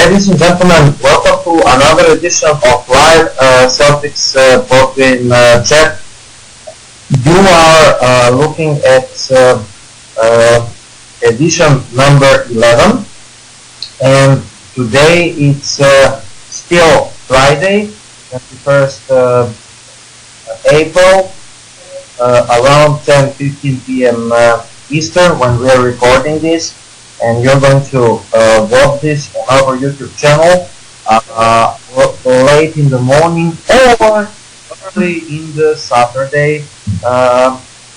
Ladies and gentlemen, welcome to another edition of Live Celtics board game chat. You are looking at edition number 11, and today it's still Friday, 21st April, around 10:15 p.m. Eastern when we are recording this. And you're going to watch this on our YouTube channel late in the morning or early in the Saturday.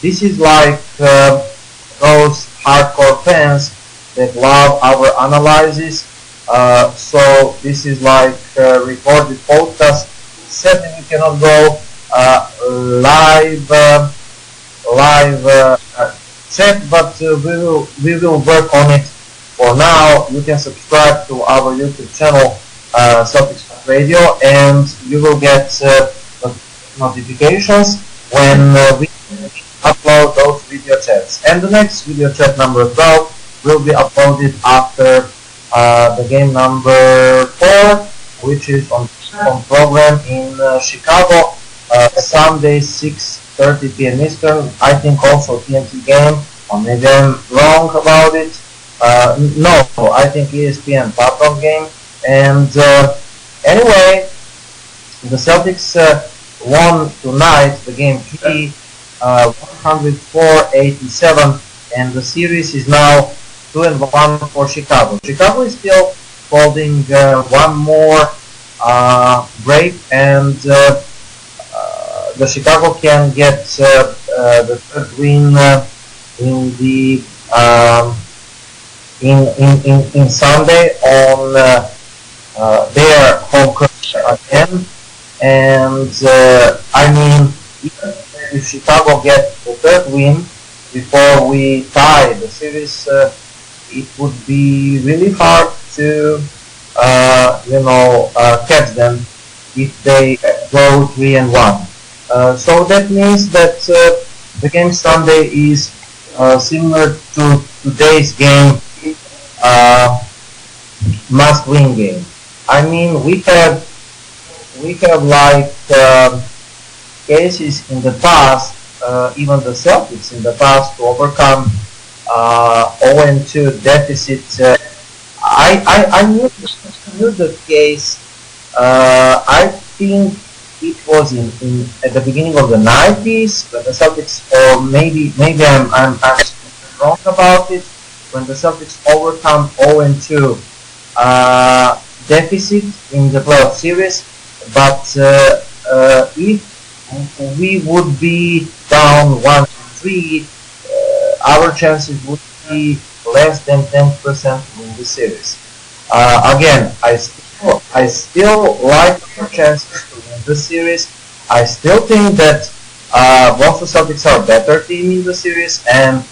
This is like those hardcore fans that love our analysis. So this is like recorded podcast. Sadly, we cannot go live chat, but we will work on it. For now, you can subscribe to our YouTube channel, Celtics Radio, and you will get notifications when we upload those video chats. And the next video chat number 12 will be uploaded after the game number 4, which is on program in Chicago, Sunday 6:30 p.m. Eastern. I think also TNT game, or maybe I'm wrong about it. No, I think ESPN Patron game. And anyway, the Celtics won tonight the game 3, 104-87, and the series is now 2-1 for Chicago. Chicago is still holding one more break, and the Chicago can get the third win in the in Sunday on their home court again. And I mean, if Chicago gets the third win before we tie the series, it would be really hard to catch them if they go 3-1. So that means that the game Sunday is similar to today's game, must-win game. I mean, we have like cases in the past, even the Celtics in the past, to overcome 0-2 deficit. I knew the case. I think it was in at the beginning of the 90s when the Celtics, or maybe I'm wrong about it, when the Celtics overcome 0-2 deficit in the playoff series. But if we would be down 1-3, our chances would be less than 10% to win the series. Again, I still like our chances to win the series. I still think that both the Celtics are a better team in the series, and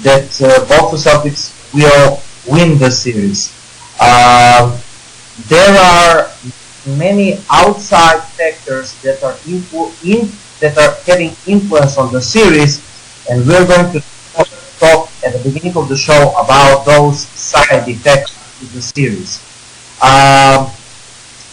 that both the Celtics will win the series. There are many outside factors that are having influence on the series, and we're going to talk at the beginning of the show about those side effects of the series.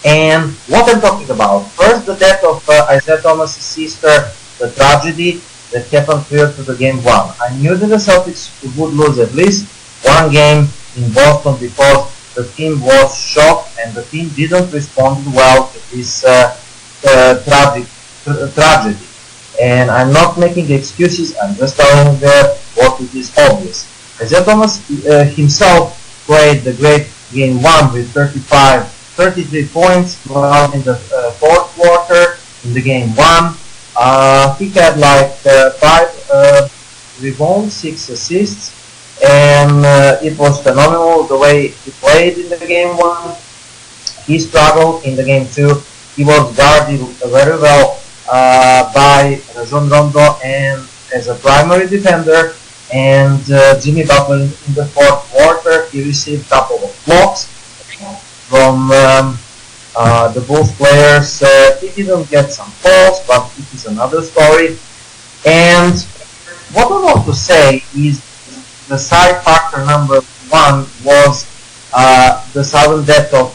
And what I'm talking about: first, the death of Isaiah Thomas' sister, the tragedy that happened prior to the game 1. I knew that the Celtics would lose at least one game in Boston because the team was shocked and the team didn't respond well to this tragedy. And I'm not making excuses, I'm just telling what it is obvious. Isaiah Thomas himself played the great game 1 with 33 points throughout in the fourth quarter in the game 1. He had like 5 rebounds, 6 assists, and it was phenomenal the way he played in the game 1. He struggled in the game 2. He was guarded very well by Rajon Rondo and as a primary defender, and Jimmy Butler in the fourth quarter. He received a couple of blocks from the Bulls players. He didn't get some calls, but it is another story. And what I want to say is the side factor number 1 was the sudden death of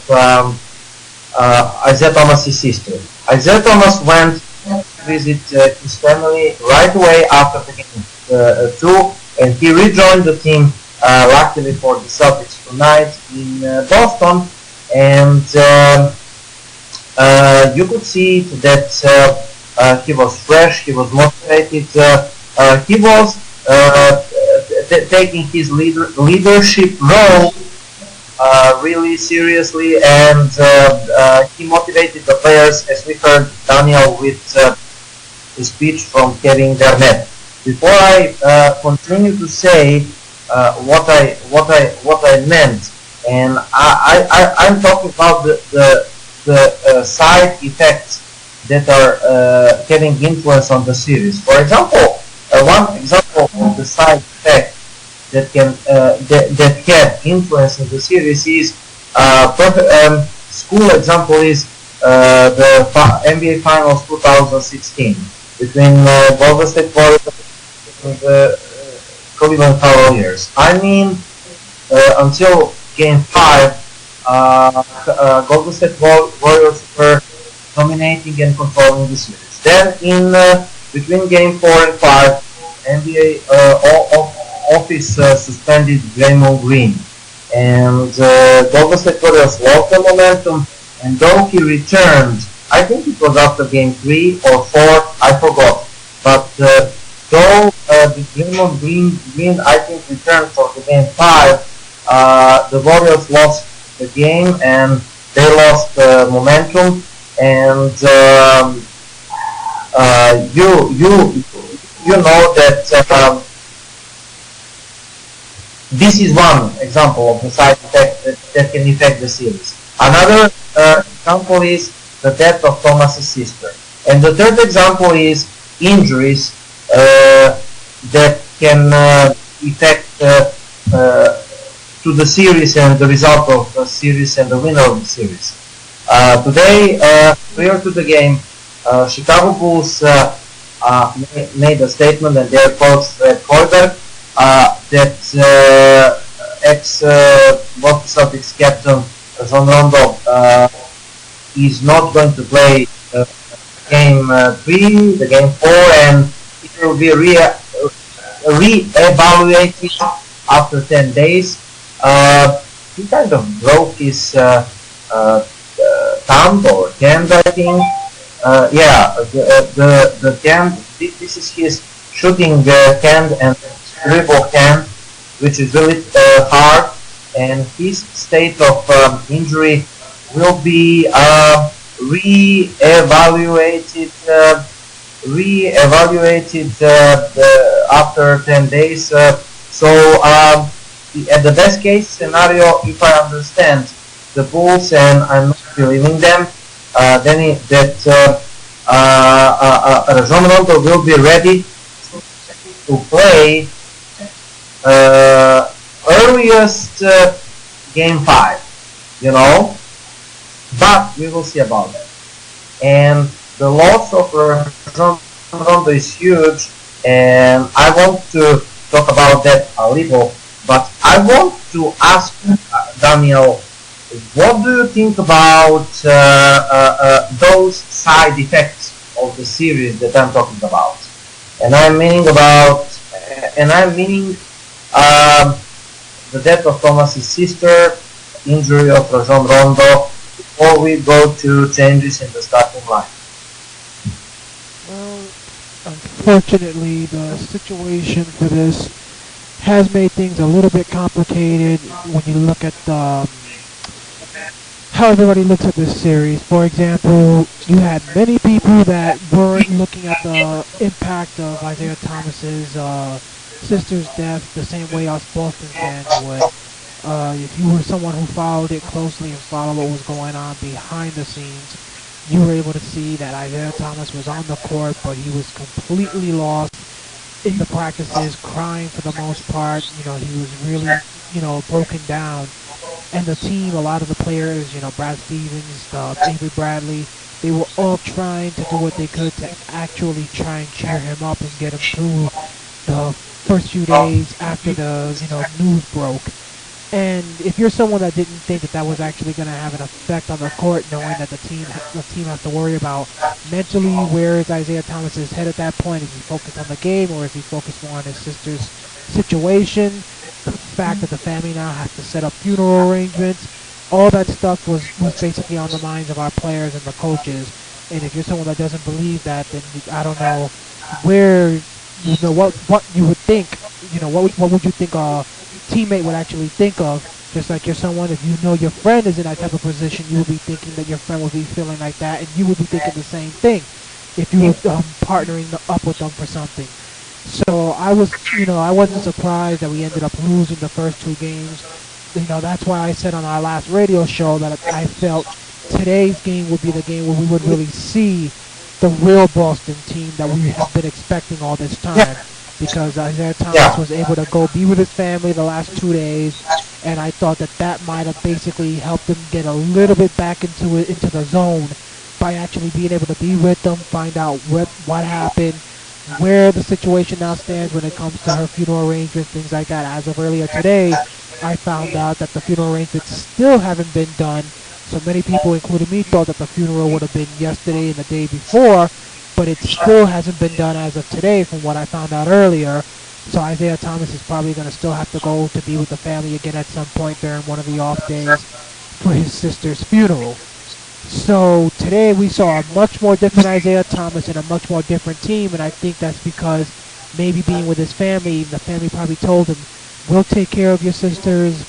Isaiah Thomas's sister. Isaiah Thomas went to visit his family right away after the game two, and he rejoined the team luckily for the Celtics tonight in Boston, and you could see that he was fresh, he was motivated, he was taking his leadership role really seriously, and he motivated the players, as we heard Daniel with the speech from Kevin Garnett. Before I continue to say what I meant, and I'm talking about the side effects that are having influence on the series. For example, one example of the side effect that can that have influence in the series is school example is the NBA Finals 2016 between Golden State Warriors and the Cleveland Cavaliers. I mean, until Game 5, Golden State Warriors were dominating and controlling the series. Then in between Game 4 and 5, NBA office suspended Draymond Green, and Golden State Warriors lost the momentum. And though he returned, I think it was after Game 3 or 4, I forgot. But though the Draymond Green, I think, returned for the Game 5, the Warriors lost the game and they lost momentum. And you know that this is one example of the side effect that can affect the series. Another example is the death of Thomas's sister. And the third example is injuries that can affect to the series and the result of the series and the winner of the series. Today, prior to the game, Chicago Bulls made a statement, and their coach Fred Hoiberg, that ex-Boston Celtics captain Rajon Rondo is not going to play Game 3, the Game 4, and it will be re-evaluated after 10 days. He kind of broke his thumb or hand, I think. The hand, this is his shooting hand and dribble hand, which is really hard, and his state of injury will be re-evaluated after 10 days. At the best case scenario, if I understand the Bulls, and I'm not believing them, then Rajon Rondo will be ready to play earliest Game 5, but we will see about that. And the loss of Rajon Rondo is huge, and I want to talk about that a little, but I want to ask Daniel, what do you think about those side effects of the series that I'm talking about? And I'm meaning the death of Thomas's sister, injury of Rajon Rondo, before we go to changes in the starting line. Well, unfortunately, the situation for this has made things a little bit complicated when you look at how everybody looks at this series. For example, you had many people that weren't looking at the impact of Isaiah Thomas's sister's death the same way us Boston fans would. If you were someone who followed it closely and followed what was going on behind the scenes, you were able to see that Isaiah Thomas was on the court, but he was completely lost in the practices, crying for the most part. He was really, broken down. And the team, a lot of the players, Brad Stevens, Avery Bradley, they were all trying to do what they could to actually try and cheer him up and get him through the first few days after the, news broke. And if you're someone that didn't think that that was actually going to have an effect on the court, knowing that the team has to worry about mentally, where is Isaiah Thomas's head at that point? Is he focused on the game, or is he focused more on his sister's situation? The fact that the family now has to set up funeral arrangements, all that stuff was basically on the minds of our players and the coaches. And if you're someone that doesn't believe that, then I don't know where, what you would think. What would you think teammate would actually think of. Just like you're someone, if you know your friend is in that type of position, you would be thinking that your friend would be feeling like that, and you would be thinking the same thing if you were partnering up with them for something. So I wasn't surprised that we ended up losing the first two games. That's why I said on our last radio show that I felt today's game would be the game where we would really see the real Boston team that we have been expecting all this time, because Isaiah Thomas was able to go be with his family the last 2 days, and I thought that might have basically helped him get a little bit back into the zone by actually being able to be with them, find out what happened, where the situation now stands when it comes to her funeral arrangements, things like that. As of earlier today, I found out that the funeral arrangements still haven't been done. So many people, including me, thought that the funeral would have been yesterday and the day before, but it still hasn't been done as of today from what I found out earlier. So Isaiah Thomas is probably going to still have to go to be with the family again at some point during one of the off days for his sister's funeral. So today we saw a much more different Isaiah Thomas and a much more different team, and I think that's because maybe being with his family, the family probably told him, we'll take care of your sister's,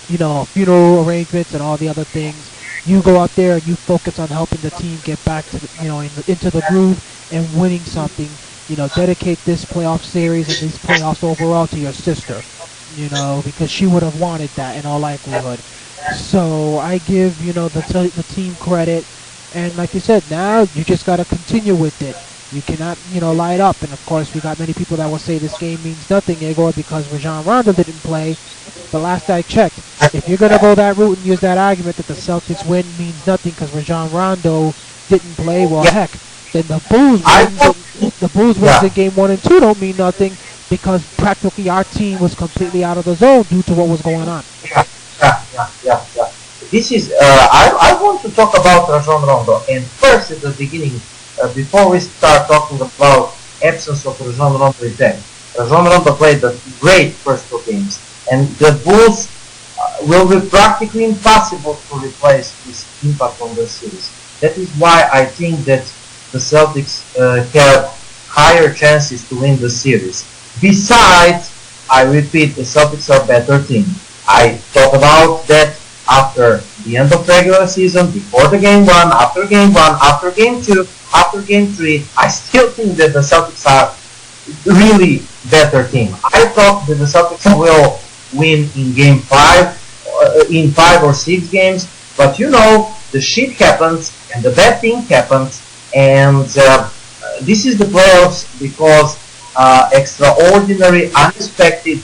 funeral arrangements and all the other things. You go out there and you focus on helping the team get back to into the groove and winning something. Dedicate this playoff series and these playoffs overall to your sister. Because she would have wanted that in all likelihood. So I give the team credit, and like you said, now you just got to continue with it. You cannot light up, and of course we got many people that will say this game means nothing, Igor, because Rajon Rondo didn't play. But last I checked, if you're gonna go that route and use that argument that the Celtics win means nothing because Rajon Rondo didn't play, well heck, then the Bulls wins in game 1 and 2 don't mean nothing because practically our team was completely out of the zone due to what was going on. Yeah. This is, I want to talk about Rajon Rondo. And first, at the beginning, before we start talking about absence of Rajon Rondo effect, Rajon Rondo played a great first two games. And the Bulls will be practically impossible to replace his impact on the series. That is why I think that the Celtics have higher chances to win the series. Besides, I repeat, the Celtics are a better team. I talked about that after the end of regular season, before the game 1, after game 1, after game 2, after game 3. I still think that the Celtics are really better team. I thought that the Celtics will win in game 5, in 5 or 6 games, but the shit happens and the bad thing happens, and this is the playoffs because extraordinary, unexpected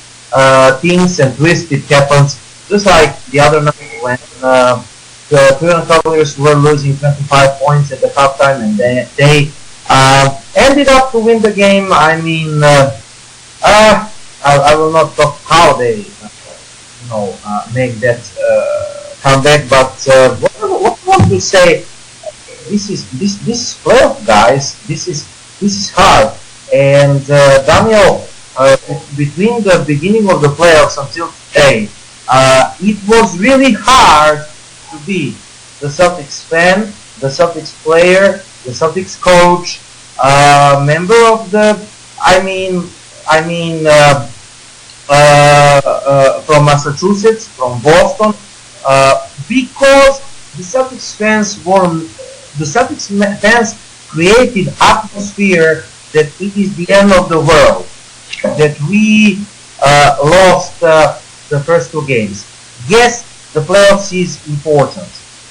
things and twists it happens, just like the other night when the Cleveland Cavaliers were losing 25 points at the halftime and they ended up to win the game. I mean, I will not talk how they make that comeback, but what I want to say, this is playoff, guys. This is hard, and Daniel, between the beginning of the playoffs until today, it was really hard to be the Celtics fan, the Celtics player, the Celtics coach, member of the, from Massachusetts, from Boston, because the Celtics fans created atmosphere that it is the end of the world, that we lost the first two games. Yes, the playoffs is important,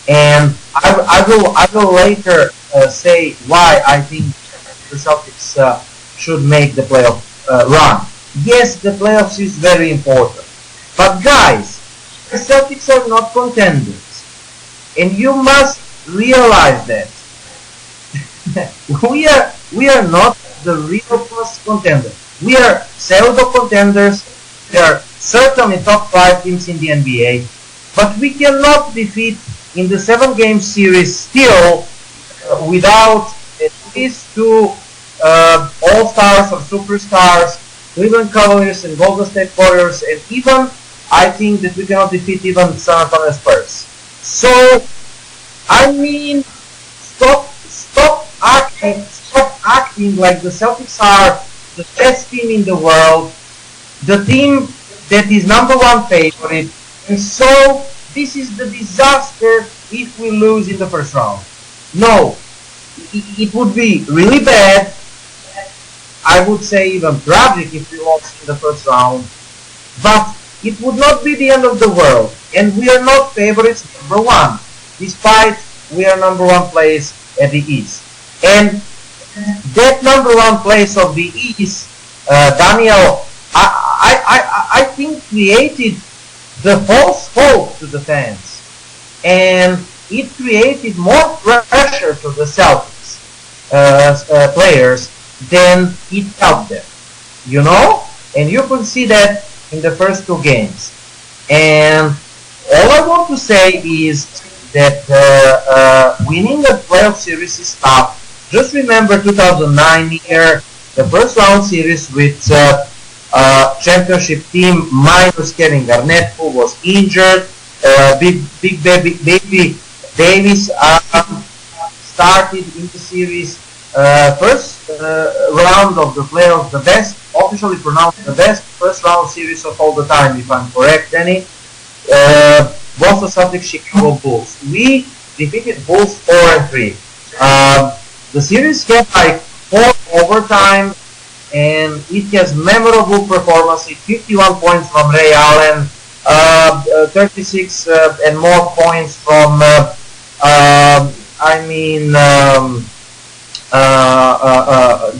and I will later say why I think the Celtics should make the playoff run. Yes, the playoffs is very important, but guys, the Celtics are not contenders, and you must realize that we are not the real first contender. We are pseudo contenders. We are certainly top 5 teams in the NBA, but we cannot defeat in the 7-game series still without at least two all-stars or superstars, Cleveland Cavaliers and Golden State Warriors, and even I think that we cannot defeat even San Antonio Spurs. So, I mean, stop acting like the Celtics are the best team in the world, the team that is number one favorite, and so this is the disaster if we lose in the first round. No, it would be really bad. I would say even tragic if we lost in the first round, but it would not be the end of the world, and we are not favorites number one, despite we are number one place at the East. And that number one place of the East, Daniel, I think created the false hope to the fans, and it created more pressure to the Celtics players than it helped them, you know? And you could see that in the first two games. And all I want to say is that winning a playoff series is tough. Just remember 2009 year, the first round series with championship team minus Kevin Garnett, who was injured. Big baby Davis started in the series. First round of the playoffs, the best, officially pronounced the best first round series of all the time, if I'm correct, Danny. Boston Celtics, Chicago Bulls. We defeated Bulls 4-3. The series had like 4 overtime, and it has memorable performances. 51 points from Ray Allen, 36 and more points from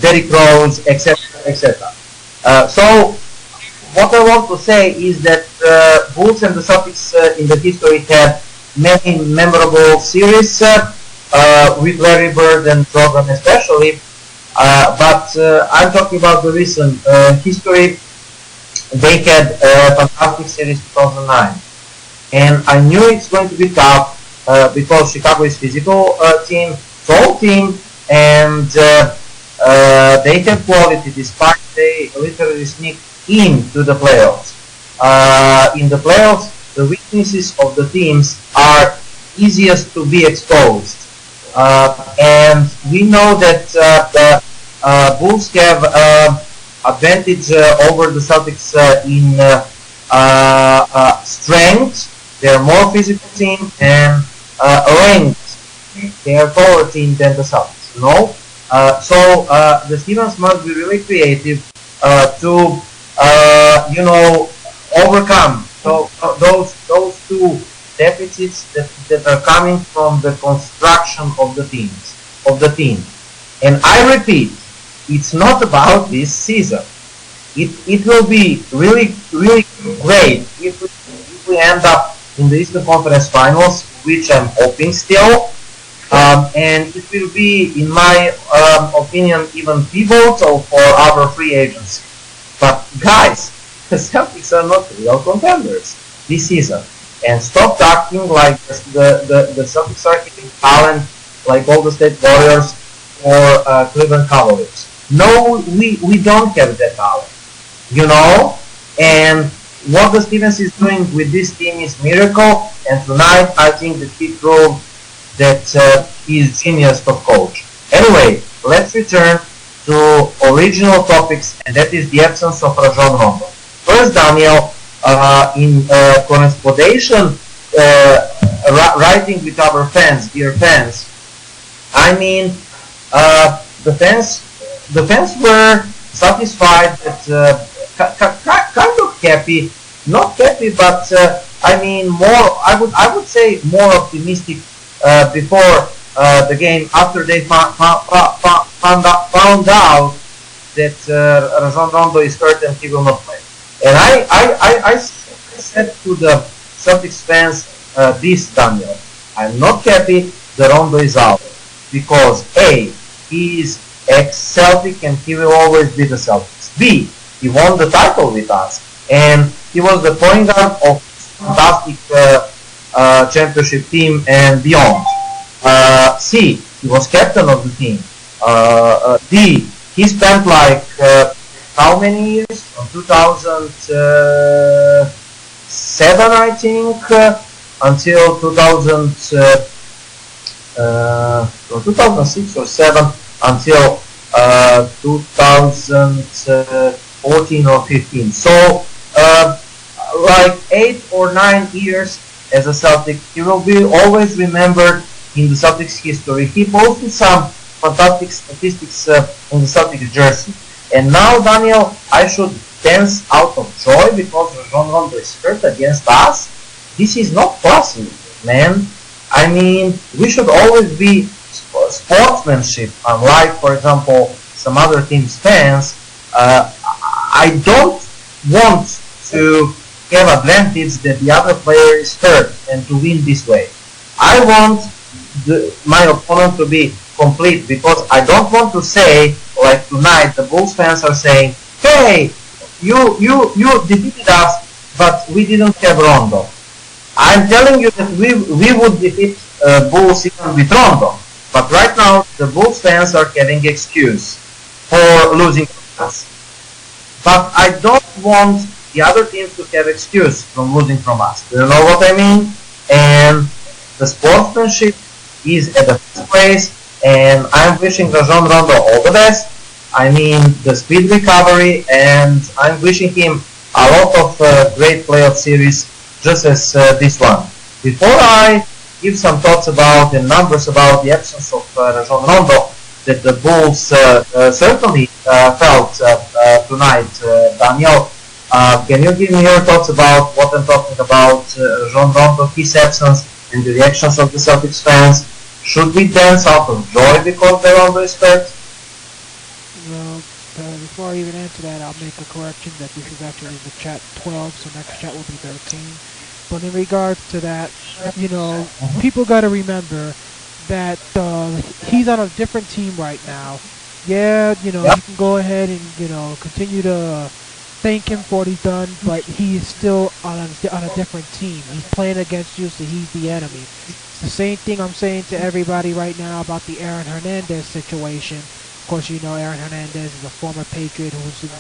Derrick Rose, etc., etc. So what I want to say is that Bulls and the Celtics in the history had many memorable series with Larry Bird and Jordan especially. But I'm talking about the recent history. They had a fantastic series 2009, and I knew it's going to be tough because Chicago is physical team, tall team, and they have quality despite they literally sneaked into the playoffs. In the playoffs, the weaknesses of the teams are easiest to be exposed, and we know that the Bulls have advantage over the Celtics in strength. They are more physical team, and length. They are taller team than the Celtics. You know, so the Stevens must be really creative to overcome those two deficits that are coming from the construction of the team. And I repeat, it's not about this season. It will be really great if we end up in the Eastern Conference Finals, which I'm hoping still. And it will be, in my opinion, even pivotal for our free agency. But guys, the Celtics are not real contenders this season. And stop acting like the Celtics are hitting talent like Golden State Warriors or Cleveland Cavaliers. No, we don't have that talent, you know. And what the Stevens is doing with this team is miracle. And tonight, I think that he proved that he's genius of coach. Anyway, let's return to original topics, and that is the absence of Rajon Rondo. First, Daniel, in correspondence, writing with our fans, dear fans, I mean, the fans were satisfied, that kind of happy, not happy, but I mean more. I would say more optimistic before the game, after they found out that Rajon Rondo is hurt and he will not play. And I said to the Celtics fans this, Daniel, I'm not happy that Rondo is out, because A, he is ex-Celtic and he will always be the Celtics. B, he won the title with us, and he was the point guard of fantastic championship team and beyond. C, he was captain of the team. D, he spent like how many years? From 2007, I think, until 2006 or 7 until 2014 or 15. So like 8 or 9 years as a Celtic, he will be always remembered in the Celtics history. He posted some fantastic statistics in the Celtics jersey. And now, Daniel, I should dance out of joy because Rajon Rondo is hurt against us. This is not possible, man. I mean, we should always be sportsmanship, unlike, for example, some other teams' fans. I don't want to have advantage that the other player is hurt and to win this way. I want my opponent to be complete because I don't want to say, like tonight, the Bulls fans are saying, hey, you defeated us, but we didn't have Rondo. I'm telling you that we would defeat Bulls even with Rondo. But right now, the Bulls fans are having excuse for losing us. But I don't want the other teams to have excuse from losing from us. Do you know what I mean? And the sportsmanship is at the first place, and I'm wishing Rajon Rondo all the best. I mean, the speed recovery, and I'm wishing him a lot of great playoff series, just as this one. Before I give some thoughts about and numbers about the absence of Rajon Rondo that the Bulls certainly felt tonight, Daniel, can you give me your thoughts about what I'm talking about, Rajon Rondo, his absence, and the reactions of the Celtics fans? Should we dance out of joy because the Rondo is hurt? Well, before I even answer that, I'll make a correction that this is actually the chat 12, so next chat will be 13. But in regards to that, people got to remember that he's on a different team right now. Yeah, you can go ahead and, continue to thank him for what he's done, but he is still on a different team. He's playing against you, so he's the enemy. It's the same thing I'm saying to everybody right now about the Aaron Hernandez situation. Of course, Aaron Hernandez is a former Patriot who's in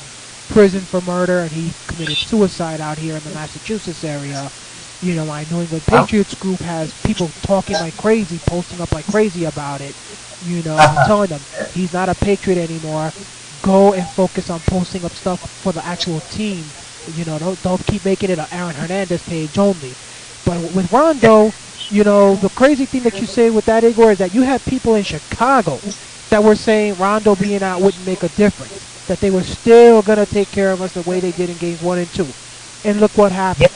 prison for murder, and he committed suicide out here in the Massachusetts area. My New England Patriots group has people talking like crazy, posting up like crazy about it. I'm telling them, he's not a Patriot anymore. Go and focus on posting up stuff for the actual team. Don't keep making it an Aaron Hernandez page only. But with Rondo, the crazy thing that you say with that, Igor, is that you had people in Chicago that were saying Rondo being out wouldn't make a difference. That they were still going to take care of us the way they did in games 1 and 2. And look what happened.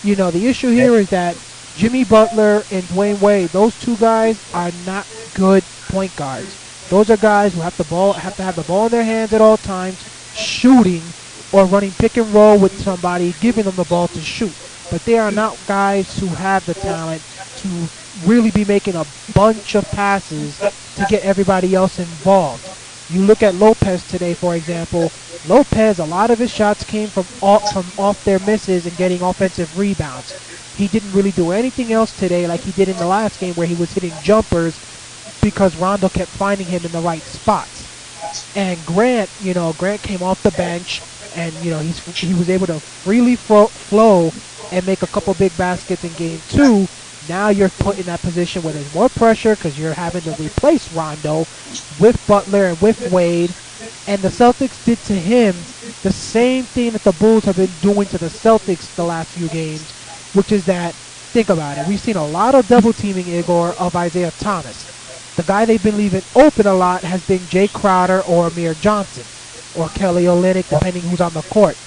The issue here is that Jimmy Butler and Dwayne Wade, those two guys are not good point guards. Those are guys who have to have the ball in their hands at all times, shooting or running pick and roll with somebody, giving them the ball to shoot. But they are not guys who have the talent to really be making a bunch of passes to get everybody else involved. You look at Lopez today, for example. Lopez, a lot of his shots came from off their misses and getting offensive rebounds. He didn't really do anything else today like he did in the last game where he was hitting jumpers because Rondo kept finding him in the right spots. And Grant came off the bench and, he was able to freely flow and make a couple big baskets in game 2. Now you're put in that position where there's more pressure because you're having to replace Rondo with Butler and with Wade. And the Celtics did to him the same thing that the Bulls have been doing to the Celtics the last few games, which is that, think about it, we've seen a lot of double teaming, Igor, of Isaiah Thomas. The guy they've been leaving open a lot has been Jay Crowder or Amir Johnson or Kelly Olynyk, depending who's on the court.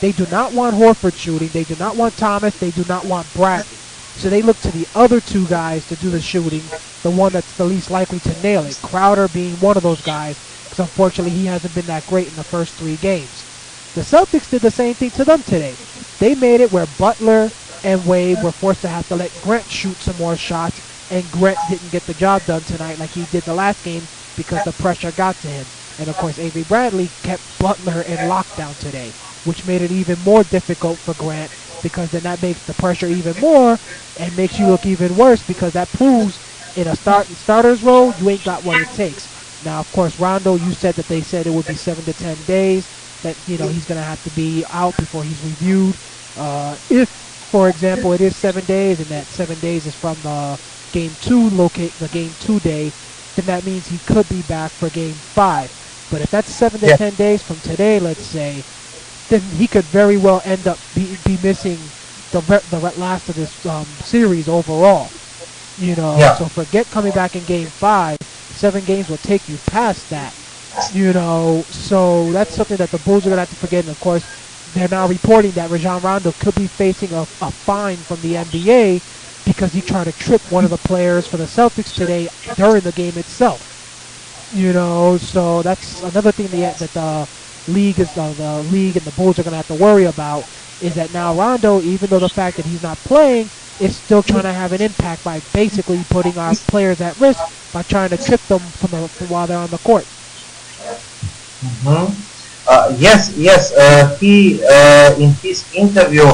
They do not want Horford shooting. They do not want Thomas. They do not want Bradley. So they look to the other two guys to do the shooting, the one that's the least likely to nail it. Crowder being one of those guys, because unfortunately he hasn't been that great in the first 3 games. The Celtics did the same thing to them today. They made it where Butler and Wade were forced to have to let Grant shoot some more shots, and Grant didn't get the job done tonight like he did the last game because the pressure got to him. And of course Avery Bradley kept Butler in lockdown today. which made it even more difficult for Grant because then that makes the pressure even more and makes you look even worse because that proves in a starter's role you ain't got what it takes. Now, of course, Rondo, you said that they said it would be 7 to 10 days that he's gonna have to be out before he's reviewed. If, for example, it is 7 days and that 7 days is from the game two day, then that means he could be back for game five. But if that's seven to Yeah. 10 days from today, let's say, then he could very well end up be missing the last of this series overall. Yeah. So forget coming back in game five. 7 games will take you past that. So that's something that the Bulls are gonna have to forget. And of course, they're now reporting that Rajon Rondo could be facing a fine from the NBA because he tried to trip one of the players for the Celtics today during the game itself. So that's another thing that the league and the Bulls are gonna have to worry about is that now Rondo, even though the fact that he's not playing, is still trying to have an impact by basically putting our players at risk by trying to trip them from while they're on the court. Hmm. Yes. He in his interview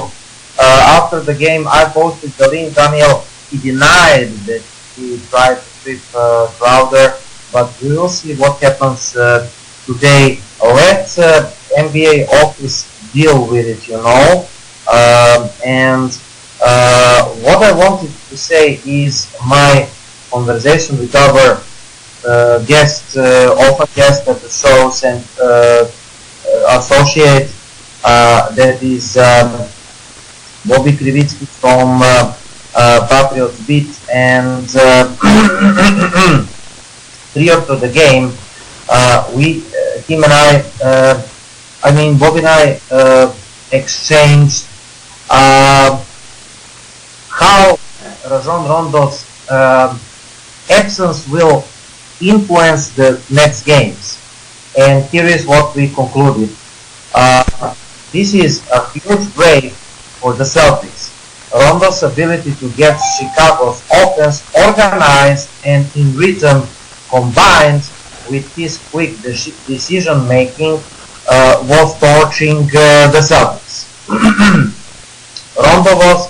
after the game, I posted the link. Daniel, he denied that he tried to trip Crowder, but we will see what happens today. Let NBA office deal with it, and what I wanted to say is my conversation with our guest, often guest at the shows and associate that is Bobby Krivitsky from Patriots Beat, and prior to the game, him and Bobby and I exchanged how Rajon Rondo's absence will influence the next games. And here is what we concluded. This is a huge break for the Celtics. Rondo's ability to get Chicago's offense organized and in rhythm, combined with his quick decision making, was torching the Celtics. Rondo was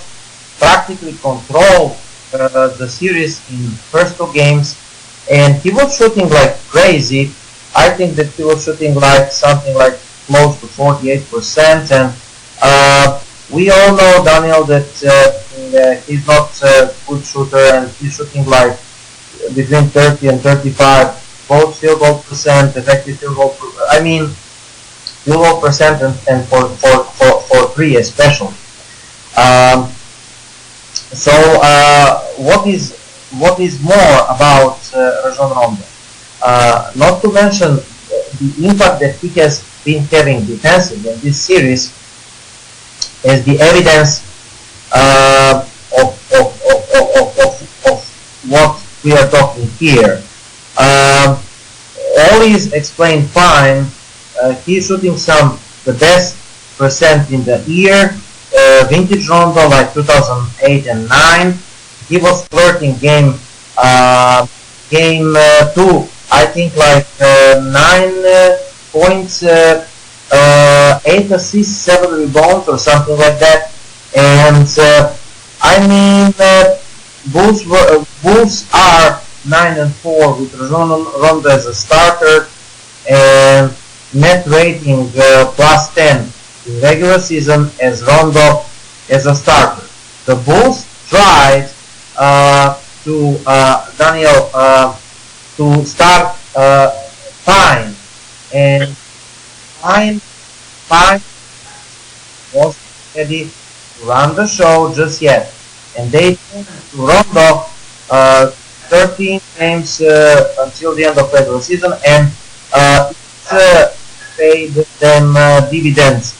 practically controlled the series in first 2 games, and he was shooting like crazy. I think that he was shooting like something like close to 48%, and we all know, Daniel, that he's not a good shooter, and he's shooting like between 30 and 35, both field goal percent, effective field goal, field goal percent, and for three especially. So what is more about Rajon Rondo? Not to mention the impact that he has been having defensively in this series, as the evidence of what we are talking here. All is explained fine. He's shooting the best percent in the year. Vintage Rondo like 2008 and 9. He was flirting game 2. I think like 9 points, 8 assists, 7 rebounds or something like that. And Bulls are 9-4 with Rajon Rondo as a starter and net rating plus 10 in regular season as Rondo as a starter. The Bulls tried to start fine, and fine wasn't ready to run the show just yet, and they took to Rondo 13 games until the end of regular season, and it paid them dividends.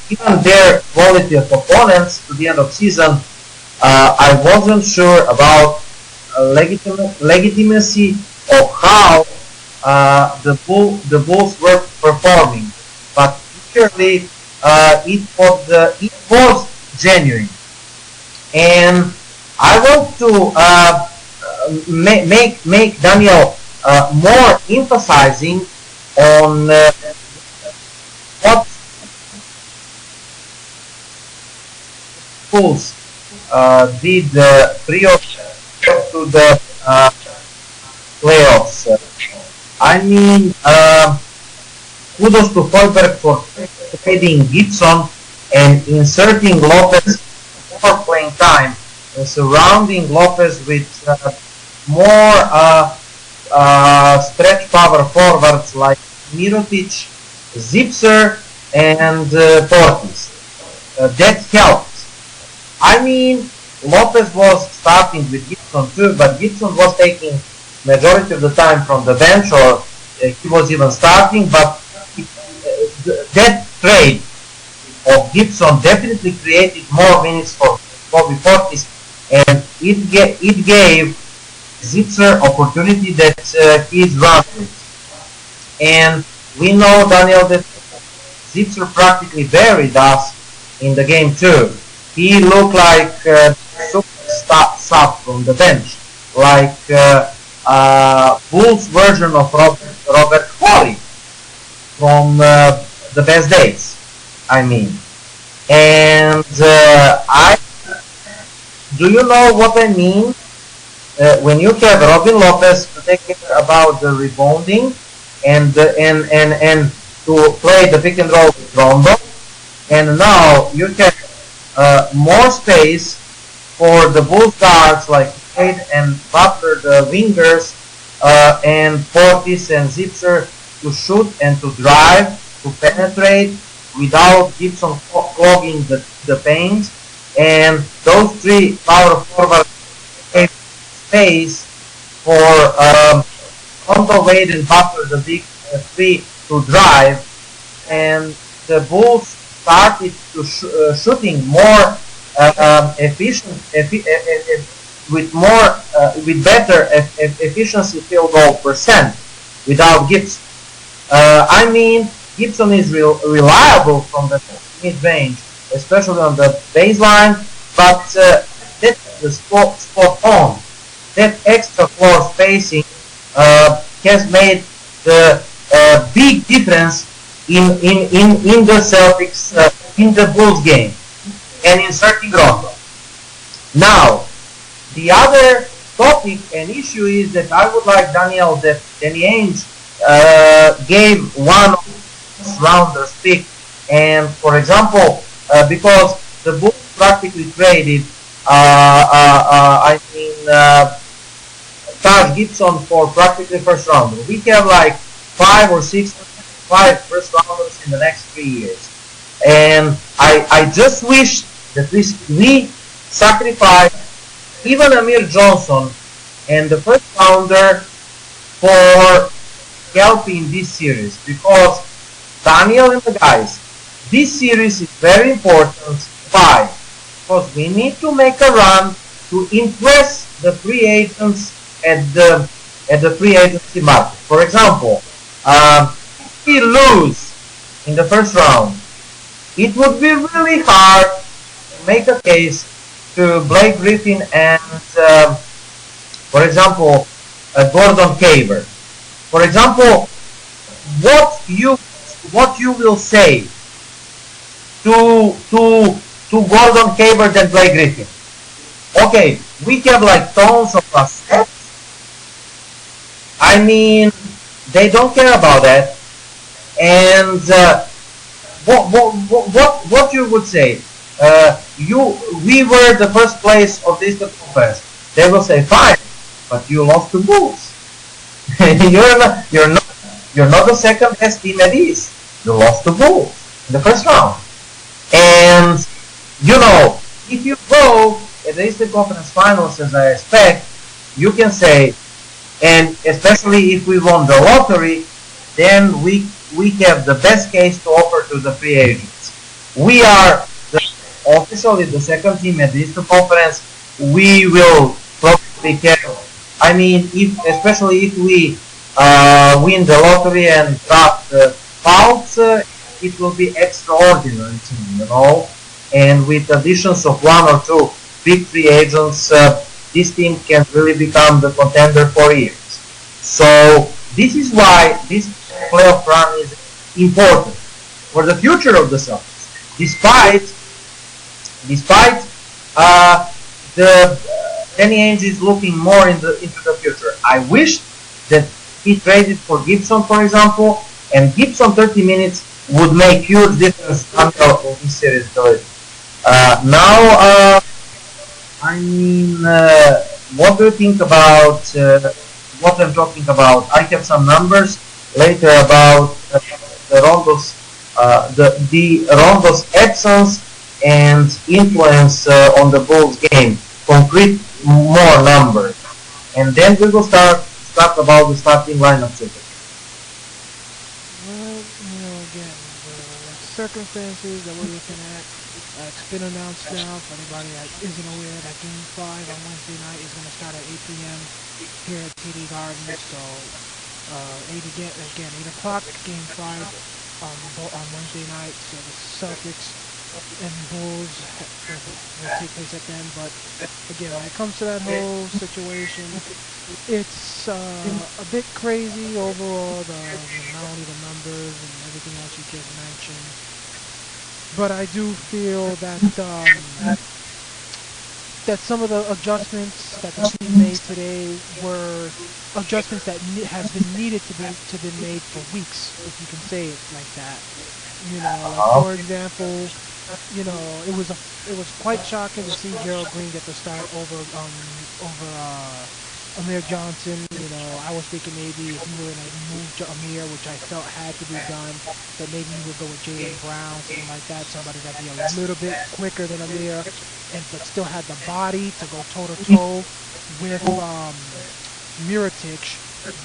Given their quality of opponents to the end of season, I wasn't sure about legitimacy of how the Bulls were performing, but clearly it was genuine, and I want to make Daniel more emphasizing on Bulls did prior to the playoffs. I mean, kudos to Hoiberg for trading Gibson and inserting Lopez more playing time and surrounding Lopez with more stretch power forwards like Mirotic, Zipser, and Tortis. That helped. I mean, Lopez was starting with Gibson too, but Gibson was taking majority of the time from the bench, or he was even starting, but that trade of Gibson definitely created more minutes for Bobby Portis, and it gave Zipser opportunity that he's running. And we know, Daniel, that Zipser practically buried us in the game too. He looked like super sub from the bench, like Bulls version of Robert Horry from the best days, I mean. And do you know what I mean? When you have Robin Lopez to take care about the rebounding and to play the pick and roll with Rondo, and now you have more space for the Bulls guards like Wade and Butler, the wingers, and Portis and Zipser to shoot and to drive, to penetrate without Gibson clogging the paint. And those three power forwards have space for Rondo, Wade, and Butler, the big three, to drive. And the Bulls started to shooting more with better efficiency field goal percent without Gibson. I mean, Gibson is reliable from the mid-range, especially on the baseline, but that's the spot on. That extra floor spacing has made the big difference in the Celtics, in the Bulls game, and inserting Rondo. Now, the other topic and issue is that I would like, Daniel, that Danny Ainge gave one rounders pick, and for example, because the Bulls practically traded, Taj Gibson for practically first rounder. We have like 5 or 6 first rounders in the next 3 years, and I just wish that we sacrifice even Amir Johnson and the first rounder for helping this series, because Daniel and the guys, this series is very important. Why? Because we need to make a run to impress the free agents at the free agency market. For example, if we lose in the first round, it would be really hard to make a case to Blake Griffin and, for example, Gordon Hayward. For example, what you will say to Gordon Hayward and Blake Griffin? Okay, we have like tons of assets. I mean, they don't care about that. And what you would say? We were the first place of this conference. They will say, fine, but you lost to Bulls. You're not the second best team at East. You lost to Bulls in the first round. And you know, if you go at the Eastern Conference Finals, as I expect, you can say, and especially if we won the lottery, then we have the best case to offer to the free agents. We are officially the second team at the Eastern Conference. We will probably have, I mean, especially if we win the lottery and draft Fouts, it will be extraordinary team, you know. And with additions of 1 or 2 big free agents, this team can really become the contender for years. So this is why this playoff run is important for the future of the Celtics. Despite Uh, the Danny Ainge is looking more into the future. I wish that he traded for Gibson, for example, and Gibson 30 minutes would make huge difference in this series. Now, I mean, what do you think about what I'm talking about? I have some numbers later about the Rondo's the Rondo's absence and influence on the Bulls game. Concrete more numbers, and then we will start about the starting lineup. Well, again, the circumstances that we're looking at, it's been announced now for anybody that isn't aware that Game 5 on Wednesday night is going to start at 8 p.m. here at TD Garden. So, 8 o'clock, Game 5 on Wednesday night. So the Celtics and Bulls will take place at then. But again, when it comes to that whole situation, it's a bit crazy overall. Not only the numbers and everything else you just mentioned, but I do feel that some of the adjustments that the team made today were adjustments that has been needed to be made for weeks, if you can say it like that. Like for example, it was quite shocking to see Gerald Green get the start over Amir Johnson. I was thinking maybe if you were going to move Amir, which I felt had to be done, that maybe you would go with Jaylen Brown, something like that, somebody that'd be a little bit quicker than Amir, but still had the body to go toe to toe with Mirotic,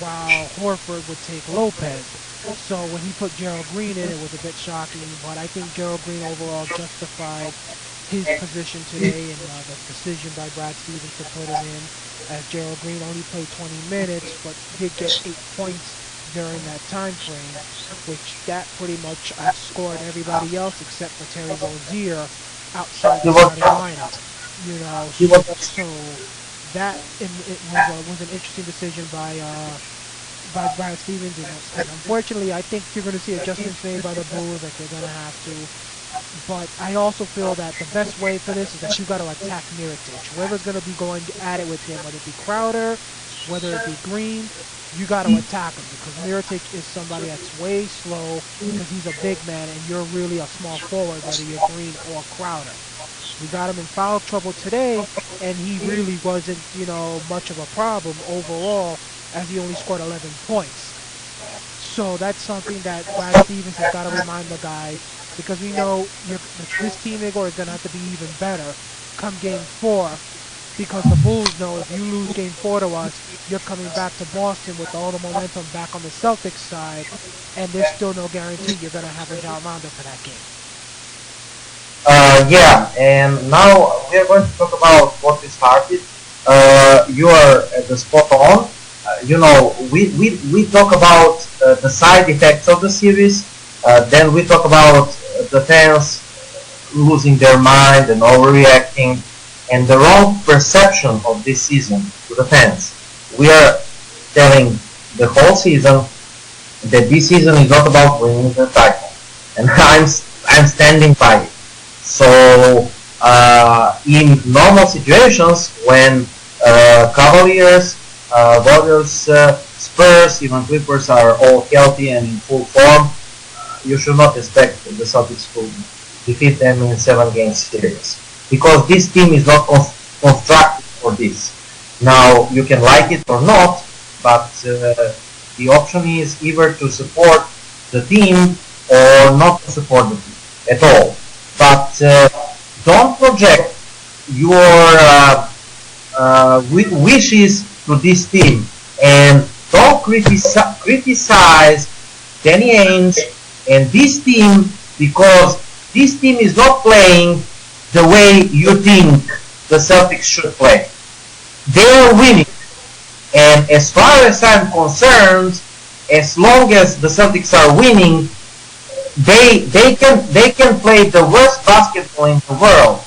while Horford would take Lopez. So when he put Gerald Green in, it was a bit shocking, but I think Gerald Green overall justified his position today and the decision by Brad Stevens to put him in, as Gerald Green only played 20 minutes, but did get 8 points during that time frame, which that pretty much outscored everybody else except for Terry Rozier outside the starting lineup. So that was an interesting decision by Brad Stevens, and unfortunately, I think you're going to see adjustments made by the Bulls that they're going to have to. But I also feel that the best way for this is that you got to attack Mirotic. Whoever's going to be going at it with him, whether it be Crowder, whether it be Green, you got to attack him, because Mirotic is somebody that's way slow because he's a big man and you're really a small forward, whether you're Green or Crowder. We got him in foul trouble today, and he really wasn't, much of a problem overall, as he only scored 11 points. So that's something that Brad Stevens has got to remind the guys, because we know this team, Igor, is going to have to be even better come Game 4, because the Bulls know if you lose Game 4 to us, you're coming back to Boston with all the momentum back on the Celtics side, and there's still no guarantee you're going to have Rajon Rondo for that game. Yeah, and now we are going to talk about what we started. You are at the spot on. We talk about the side effects of the series. Then we talk about the fans losing their mind and overreacting, and the wrong perception of this season to the fans. We are telling the whole season that this season is not about winning the title, and I'm standing by it. So in normal situations, when Cavaliers, Warriors, Spurs, even Clippers are all healthy and in full form, you should not expect the Celtics to defeat them in 7-game series, because this team is not constructed for this. Now, you can like it or not, but the option is either to support the team or not to support the team at all. But don't project your wishes to this team, and don't criticize Danny Ainge and this team, because this team is not playing the way you think the Celtics should play. They are winning, and as far as I'm concerned, as long as the Celtics are winning, they can play the worst basketball in the world,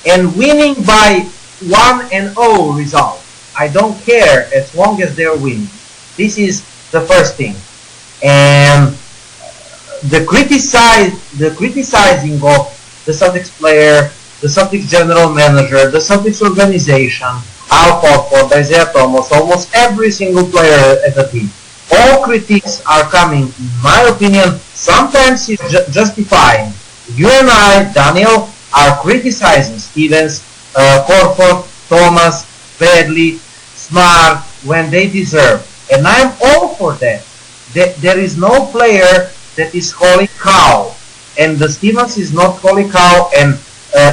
and winning by 1-0 result. I don't care as long as they're winning. This is the first thing. And the criticizing of the Celtics player the Celtics general manager, the Celtics organization, Al Horford, Isaiah Thomas, almost every single player at the team. All critiques are coming, in my opinion, sometimes it's justifying. You and I, Daniel, are criticizing Stevens, Horford, Thomas, Bradley, Smart when they deserve. And I'm all for that. There is no player that is holy cow. And the Stevens is not holy cow, and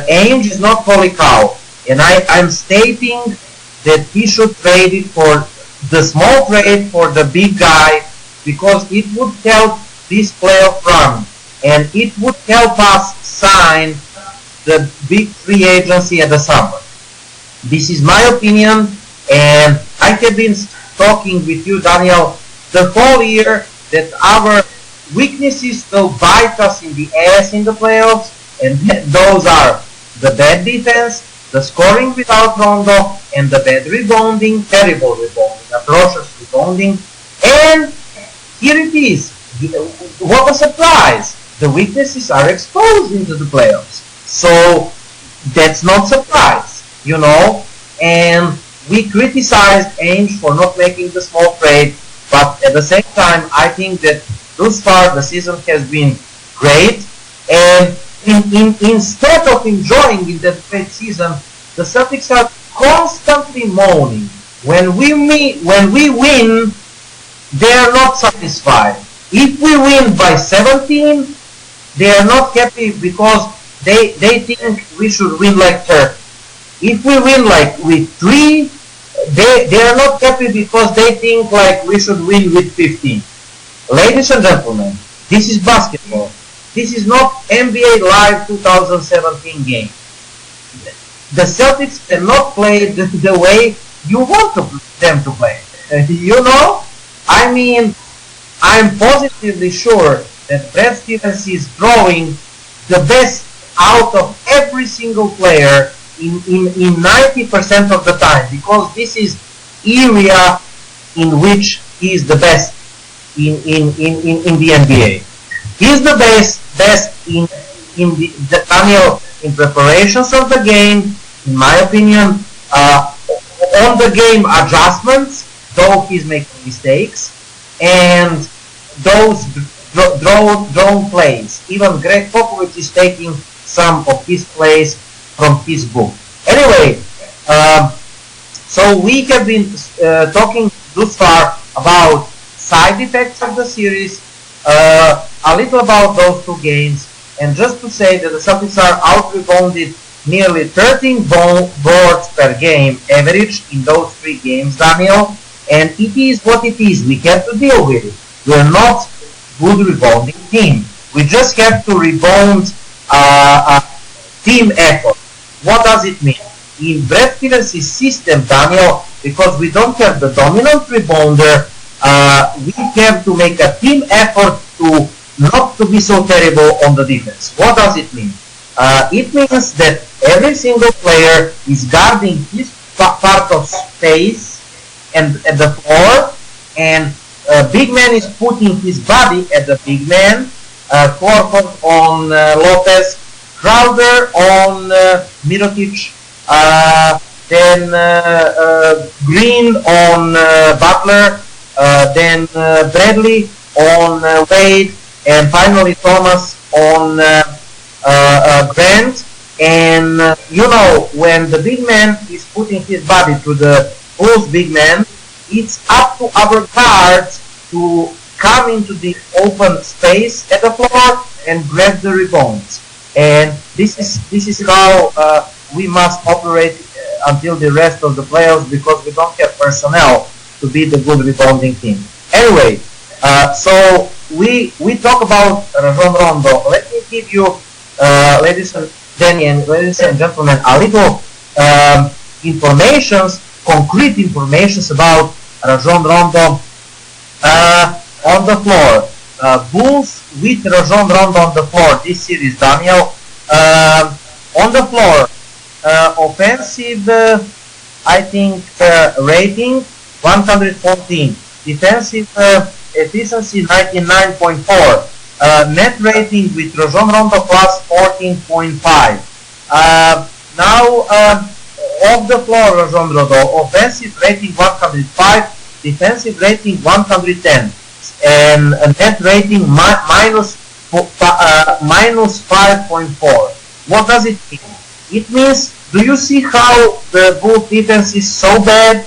Ainge is not holy cow. And I'm stating that he should trade it for the small trade for the big guy, because it would help this playoff run, and it would help us sign the big free agency at the summer. This is my opinion, and I have been talking with you, Daniel, the whole year that our weaknesses will bite us in the ass in the playoffs, and those are the bad defense, the scoring without Rondo, and the bad rebounding, terrible rebounding, atrocious rebounding. And here it is. What a surprise! The weaknesses are exposed into the playoffs. So that's not surprise, you know. And we criticized Ainge for not making the small trade, but at the same time, I think that thus far the season has been great. And instead of enjoying in that great season, the Celtics are constantly moaning. When we win, they are not satisfied. If we win by 17, they are not happy because they think we should win like 30. If we win like with 3, they are not happy because they think like we should win with 15. Ladies and gentlemen, this is basketball. This is not NBA Live 2017 game. The Celtics cannot play the way you want them to play. You know? I mean, I'm positively sure that Brad Stevens is drawing the best out of every single player in 90% of the time, because this is area in which he is the best in the NBA. He's the best in the Daniel, in preparations of the game, in my opinion, on the game adjustments, though he's making mistakes, and those drawn plays. Even Greg Popovich is taking some of his plays from his book. Anyway, so we have been talking thus far about side effects of the series, a little about those two games, and just to say that the Celtics are out-rebounded nearly 13 boards per game average in those 3 games, Daniel, and it is what it is. We have to deal with it. We're not good rebounding team. We just have to rebound team effort. What does it mean? In Brad Stevens' system, Daniel, because we don't have the dominant rebounder, we have to make a team effort to not to be so terrible on the defense. What does it mean? It means that every single player is guarding his part of space and at the floor, and big man is putting his body at the big man. Horford on Lopez, Crowder on Mirotic, then Green on Butler, then Bradley on Wade, and finally Thomas on Grant. And you know, when the big man is putting his body to the Bulls big man, it's up to our guards to come into the open space at the floor and grab the rebounds. And this is how we must operate until the rest of the playoffs, because we don't have personnel to be the good rebounding team. Anyway, so we talk about Rajon Rondo. Let me give you, ladies and gentlemen, a little concrete informations about Rajon Rondo on the floor. Bulls with Rajon Rondo on the floor this series, Daniel. On the floor, offensive, I think, rating 114. Defensive efficiency 99.4. Net rating with Rajon Rondo plus 14.5. Now, off the floor, Rajon Rondo, offensive rating 105, defensive rating 110, and a net rating minus 5.4. What does it mean? It means, do you see how the Bulls defense is so bad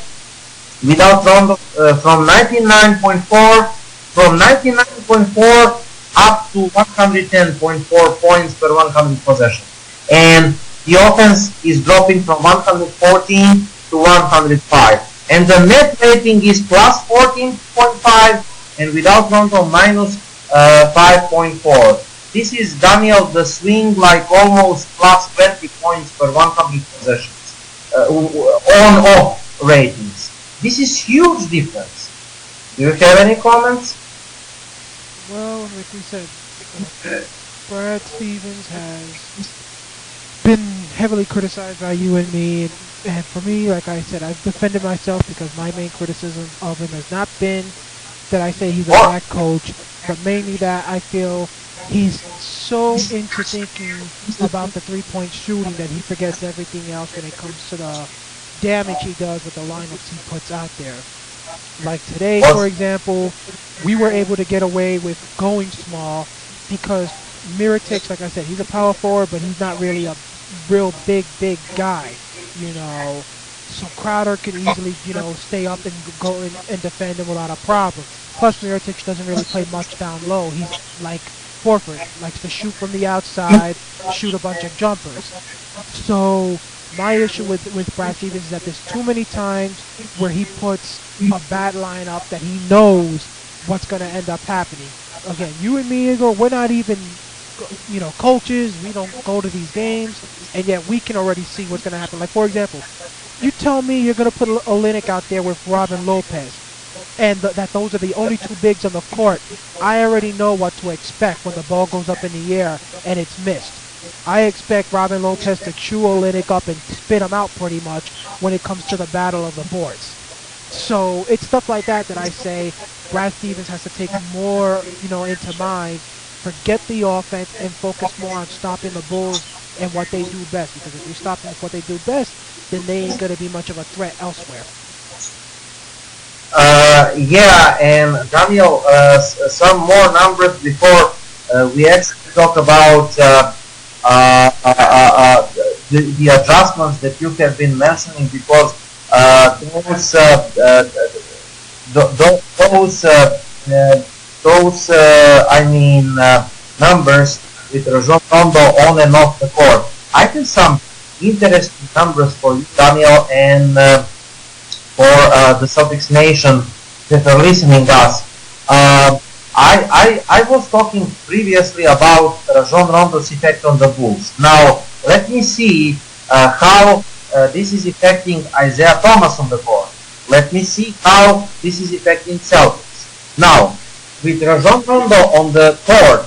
without Rondo? From 99.4 up to 110.4 points per 100 possessions. And the offense is dropping from 114 to 105. And the net rating is plus 14.5 and without Rondo minus 5.4. This is, Daniel, the swing like almost plus 20 points per 100 possessions on-off ratings. This is huge difference. Do you have any comments? Well, like we said, Brad Stevens has been heavily criticized by you and me, and for me, like I said, I've defended myself because my main criticism of him has not been that I say he's a bad coach, but mainly that I feel he's so into thinking about the three-point shooting that he forgets everything else when it comes to the damage he does with the lineups he puts out there. Like today, for example, we were able to get away with going small because Mirotic, like I said, he's a power forward, but he's not really a real big guy, you know. So Crowder could easily, you know, stay up and go and defend him without a problem. Plus, Mirotic doesn't really play much down low. He's like Horford, likes to shoot from the outside, shoot a bunch of jumpers. So my issue with Brad Stevens is that there's too many times where he puts a bad lineup that he knows what's going to end up happening. Again, you and me, Igor, we're not even, you know, coaches. We don't go to these games, and yet we can already see what's going to happen. Like, for example, you tell me you're going to put Olynyk out there with Robin Lopez, and that those are the only two bigs on the court. I already know what to expect when the ball goes up in the air and it's missed. I expect Robin Lopez to chew Olynyk up and spit him out pretty much when it comes to the battle of the boards. So it's stuff like that that I say Brad Stevens has to take more, you know, into mind. Forget the offense and focus more on stopping the Bulls and what they do best. Because if you stop them with what they do best, then they ain't going to be much of a threat elsewhere. Yeah, and Daniel, some more numbers before we actually talk about the adjustments that you have been mentioning, because those numbers with Rajon Rondo on and off the court. I have some interesting numbers for you, Daniel, and for the Celtics Nation that are listening us. I was talking previously about Rajon Rondo's effect on the Bulls. Now, let me see how this is affecting Isaiah Thomas on the court. Let me see how this is affecting Celtics. Now, with Rajon Rondo on the court,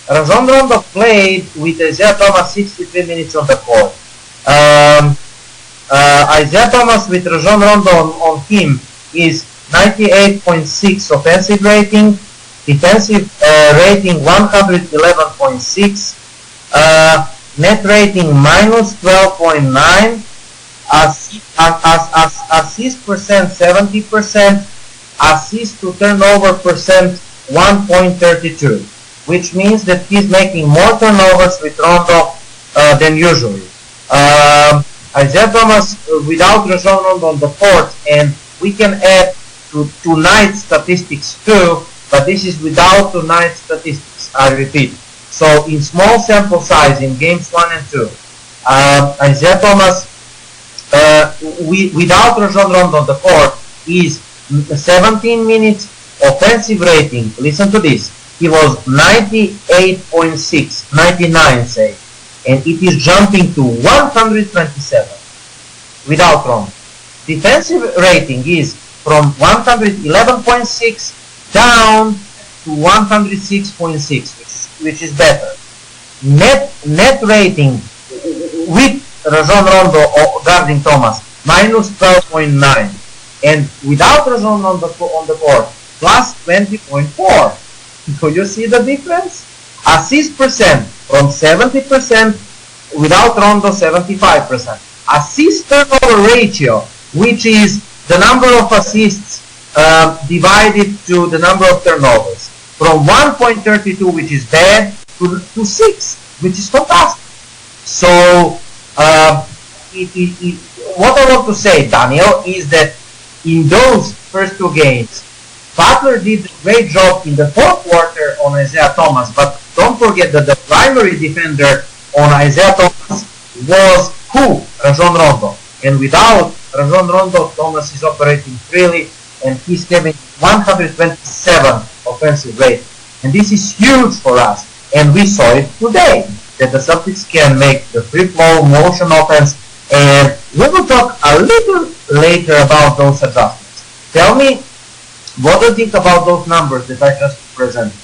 Rajon Rondo played with Isaiah Thomas 63 minutes on the court. Isaiah Thomas with Rajon Rondo on him is 98.6 offensive rating, defensive rating 111.6, net rating minus 12.9, assist percent 70%, assist to turnover percent 1.32, which means that he's making more turnovers with Rondo than usually. Isaiah Thomas without Rajon Rondo on the court, and we can add to tonight's statistics too, but this is without tonight's statistics, I repeat. So in small sample size in games 1 and 2, Isaiah Thomas without Rajon Rondo on the court is 17 minutes offensive rating. Listen to this. He was 98.6, 99 say, and it is jumping to 127 without Rondo. Defensive rating is from 111.6 down to 106.6, which is better. Net rating with Rajon Rondo guarding Thomas minus 12.9, and without Rajon Rondo on the court plus 20.4. Do you see the difference? Assist percent from 70%, without Rondo 75%. Assist turnover ratio, which is the number of assists divided to the number of turnovers, from 1.32, which is bad, to 6, which is fantastic. So what I want to say, Daniel, is that in those first two games, Butler did a great job in the fourth quarter on Isaiah Thomas, but don't forget that the primary defender on Isaiah Thomas was who? Rajon Rondo. And without Rajon Rondo, Thomas is operating freely, and he's having 127 offensive rate. And this is huge for us. And we saw it today, that the Celtics can make the free flow motion offense, and we will talk a little later about those adjustments. Tell me, what do you think about those numbers that I just presented?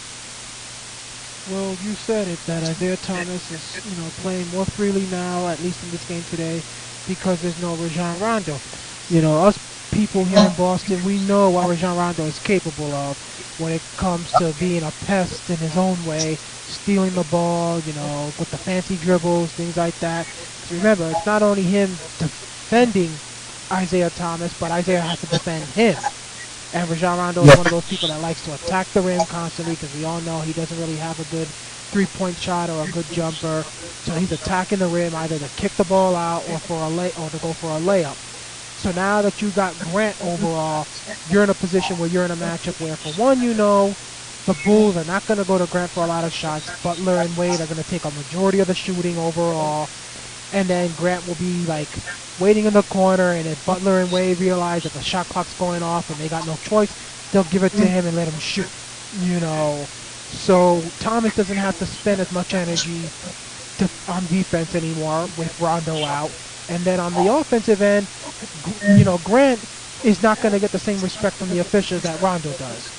Well, you said it, that Isaiah Thomas is, playing more freely now, at least in this game today, because there's no Rajon Rondo. Us people here in Boston, we know what Rajon Rondo is capable of when it comes to being a pest in his own way, stealing the ball, with the fancy dribbles, things like that. So remember, it's not only him defending Isaiah Thomas, but Isaiah has to defend him. And Rajon Rondo is one of those people that likes to attack the rim constantly, because we all know he doesn't really have a good three-point shot or a good jumper. So he's attacking the rim either to kick the ball out or to go for a layup. So now that you got Grant overall, you're in a position where you're in a matchup where, for one, the Bulls are not going to go to Grant for a lot of shots. Butler and Wade are going to take a majority of the shooting overall. And then Grant will be waiting in the corner, and if Butler and Wade realize that the shot clock's going off and they got no choice, they'll give it to him and let him shoot. So Thomas doesn't have to spend as much energy on defense anymore with Rondo out. And then on the offensive end, Grant is not going to get the same respect from the officials that Rondo does.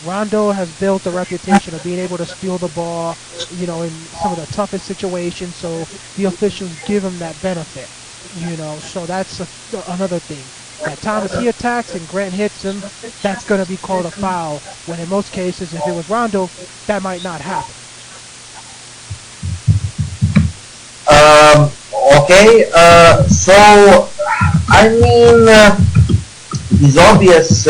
Rondo has built a reputation of being able to steal the ball, in some of the toughest situations, so the officials give him that benefit, so that's another thing. That Thomas, he attacks and Grant hits him, that's going to be called a foul, when in most cases, if it was Rondo, that might not happen. Okay, so, it's obvious,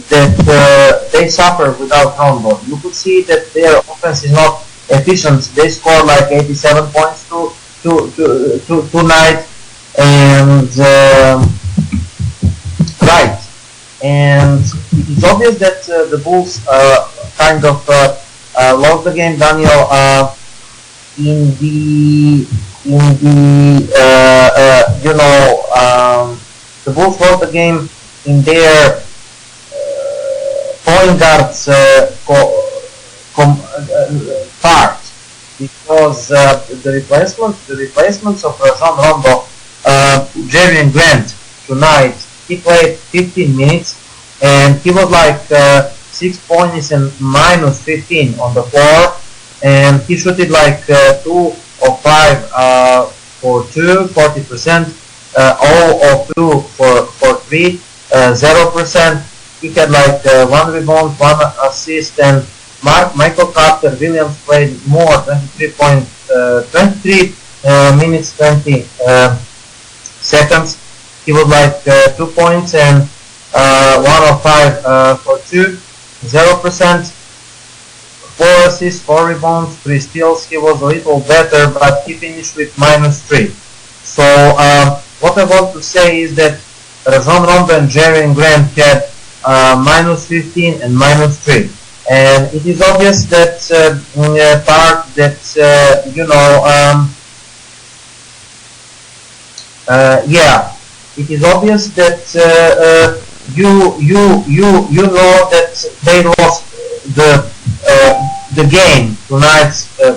that they suffer without Rondo. You could see that their offense is not efficient. They scored 87 points tonight, and right. And it's obvious that the Bulls kind of lost the game, Daniel. The Bulls lost the game in their point guards part, because the replacements of Rajon Rondo, Jerry Grant tonight, he played 15 minutes and he was 6 points and minus 15 on the floor, and he shot it 2 of 5 for 2, 40%, 0 of 2 for 3, 0%. He had 1 rebound, 1 assist, and Michael Carter Williams played more, 23 minutes 20 seconds. He was 2 points and 1 of 5 for 2, 0%, 4 assists, 4 rebounds, 3 steals. He was a little better, but he finished with minus 3. So what I want to say is that Rajon Rondo and Jerry Grant had minus 15 and minus 3. And it is obvious that it is obvious that you know that they lost the game tonight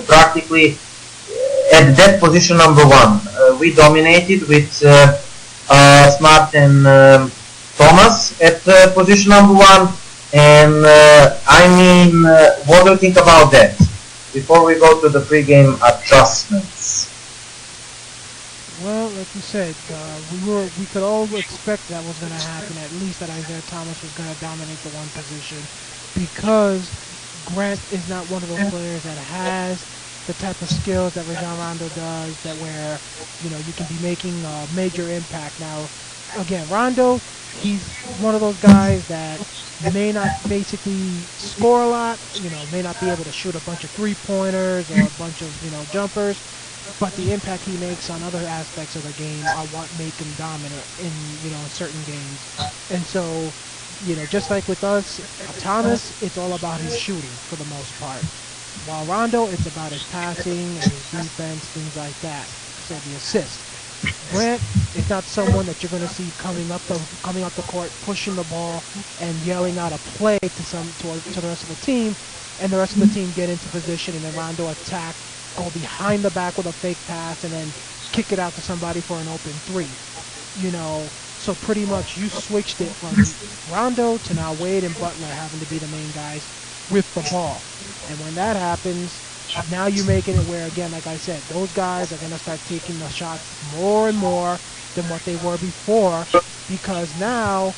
practically at that position number 1. We dominated with Smart and Thomas at position number 1. And what do you think about that? Before we go to the pre-game adjustments. Well, like you said, we could all expect that was going to happen. At least that Isaiah Thomas was going to dominate the one position, because Grant is not one of those players that has the type of skills that Rajon Rondo does. That where you can be making a major impact. Now, again, Rondo, he's one of those guys that may not basically score a lot. May not be able to shoot a bunch of 3-pointers or a bunch of jumpers, but the impact he makes on other aspects of the game are what make him dominant in certain games. And so, just like with us, Thomas, it's all about his shooting for the most part. While Rondo, it's about his passing and his defense, things like that. So the assist. Grant is not someone that you're going to see coming up the court, pushing the ball and yelling out a play to the rest of the team, and the rest of the team get into position, and then Rondo attack, go behind the back with a fake pass, and then kick it out to somebody for an open three. So pretty much you switched it from Rondo to now Wade and Butler having to be the main guys with the ball. And when that happens, now you're making it where, again, like I said, those guys are going to start taking the shots more and more than what they were before, because now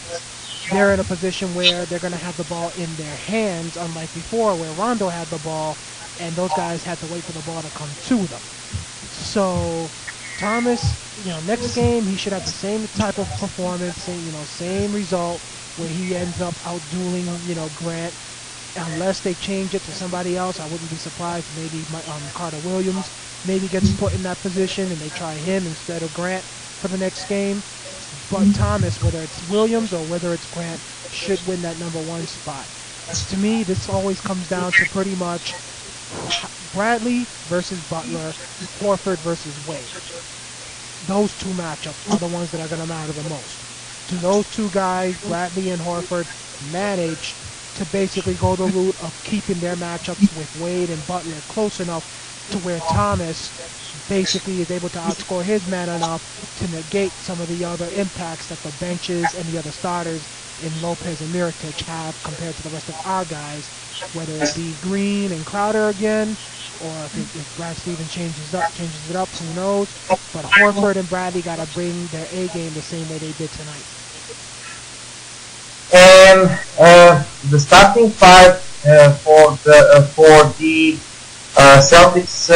they're in a position where they're going to have the ball in their hands, unlike before where Rondo had the ball and those guys had to wait for the ball to come to them. So Thomas, next game he should have the same type of performance, same result, where he ends up outdueling, Grant. Unless they change it to somebody else, I wouldn't be surprised. Maybe Carter Williams maybe gets put in that position and they try him instead of Grant for the next game. But Thomas, whether it's Williams or whether it's Grant, should win that number one spot. To me, this always comes down to pretty much Bradley versus Butler, Horford versus Wade. Those two matchups are the ones that are going to matter the most. Do those two guys, Bradley and Horford, manage to basically go the route of keeping their matchups with Wade and Butler close enough to where Thomas basically is able to outscore his man enough to negate some of the other impacts that the benches and the other starters in Lopez and Mirotic have compared to the rest of our guys, whether it be Green and Crowder again, or if Brad Stevens changes it up, who knows. But Horford and Bradley got to bring their A game the same way they did tonight. And the starting five for the Celtics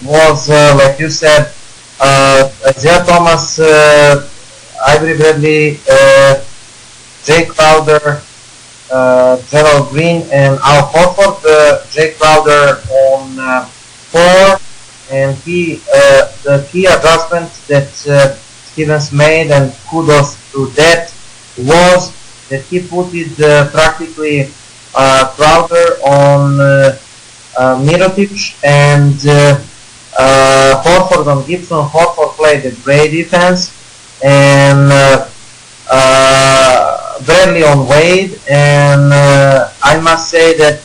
was, like you said, Isaiah Thomas, Avery Bradley, Jay Crowder, Gerald Green, and Al Horford. Jay Crowder on 4, and the key adjustment that Stevens made, and kudos to that, was that he put it practically Crowder on Mirotic and Horford on Gibson. Horford played a great defense, and Bradley on Wade, and I must say that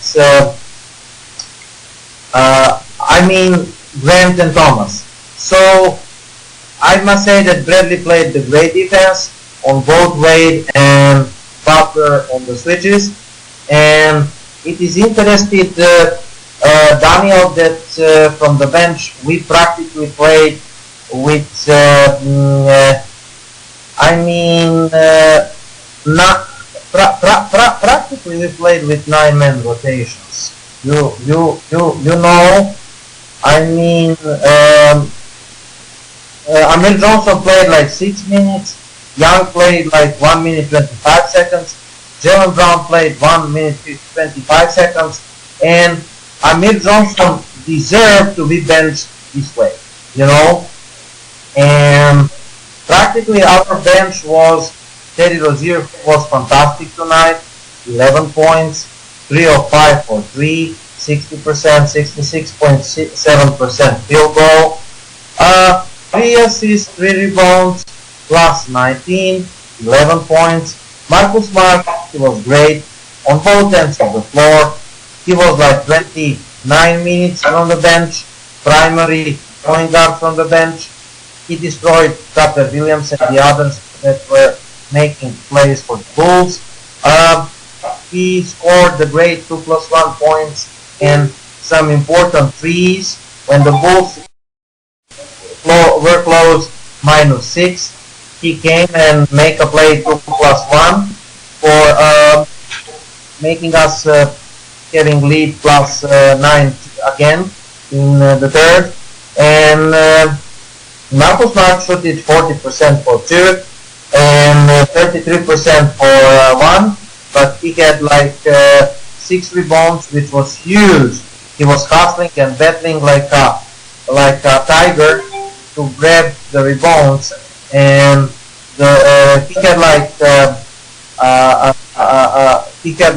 Grant and Thomas. So I must say that Bradley played the great defense on both Wade and Butler on the switches, and it is interesting, Daniel, that from the bench we practically played with practically we played with 9-man rotations. Amir Johnson played like 6 minutes. Young played like 1 minute 25 seconds. Jalen Brown played 1 minute 25 seconds. And Amir Johnson deserved to be benched this way, And practically our bench was Terry Rozier, who was fantastic tonight. 11 points, 3 of 5 for 3, 60%, 66.7% field goal. 3 assists, 3 rebounds, plus 19, 11 points. Marcus Smart, he was great on both ends of the floor. He was like 29 minutes on the bench, primary point guard from the bench. He destroyed Carter Williams and the others that were making plays for the Bulls. He scored the great 2+1 points and some important threes when the Bulls were close -6. He came and make a play 2+1 for making us having lead +9 again in the third. And Marcus Smart shot it 40% for 2 and 33% for 1, but he had like 6 rebounds, which was huge. He was hustling and battling like a tiger to grab the rebounds, and he had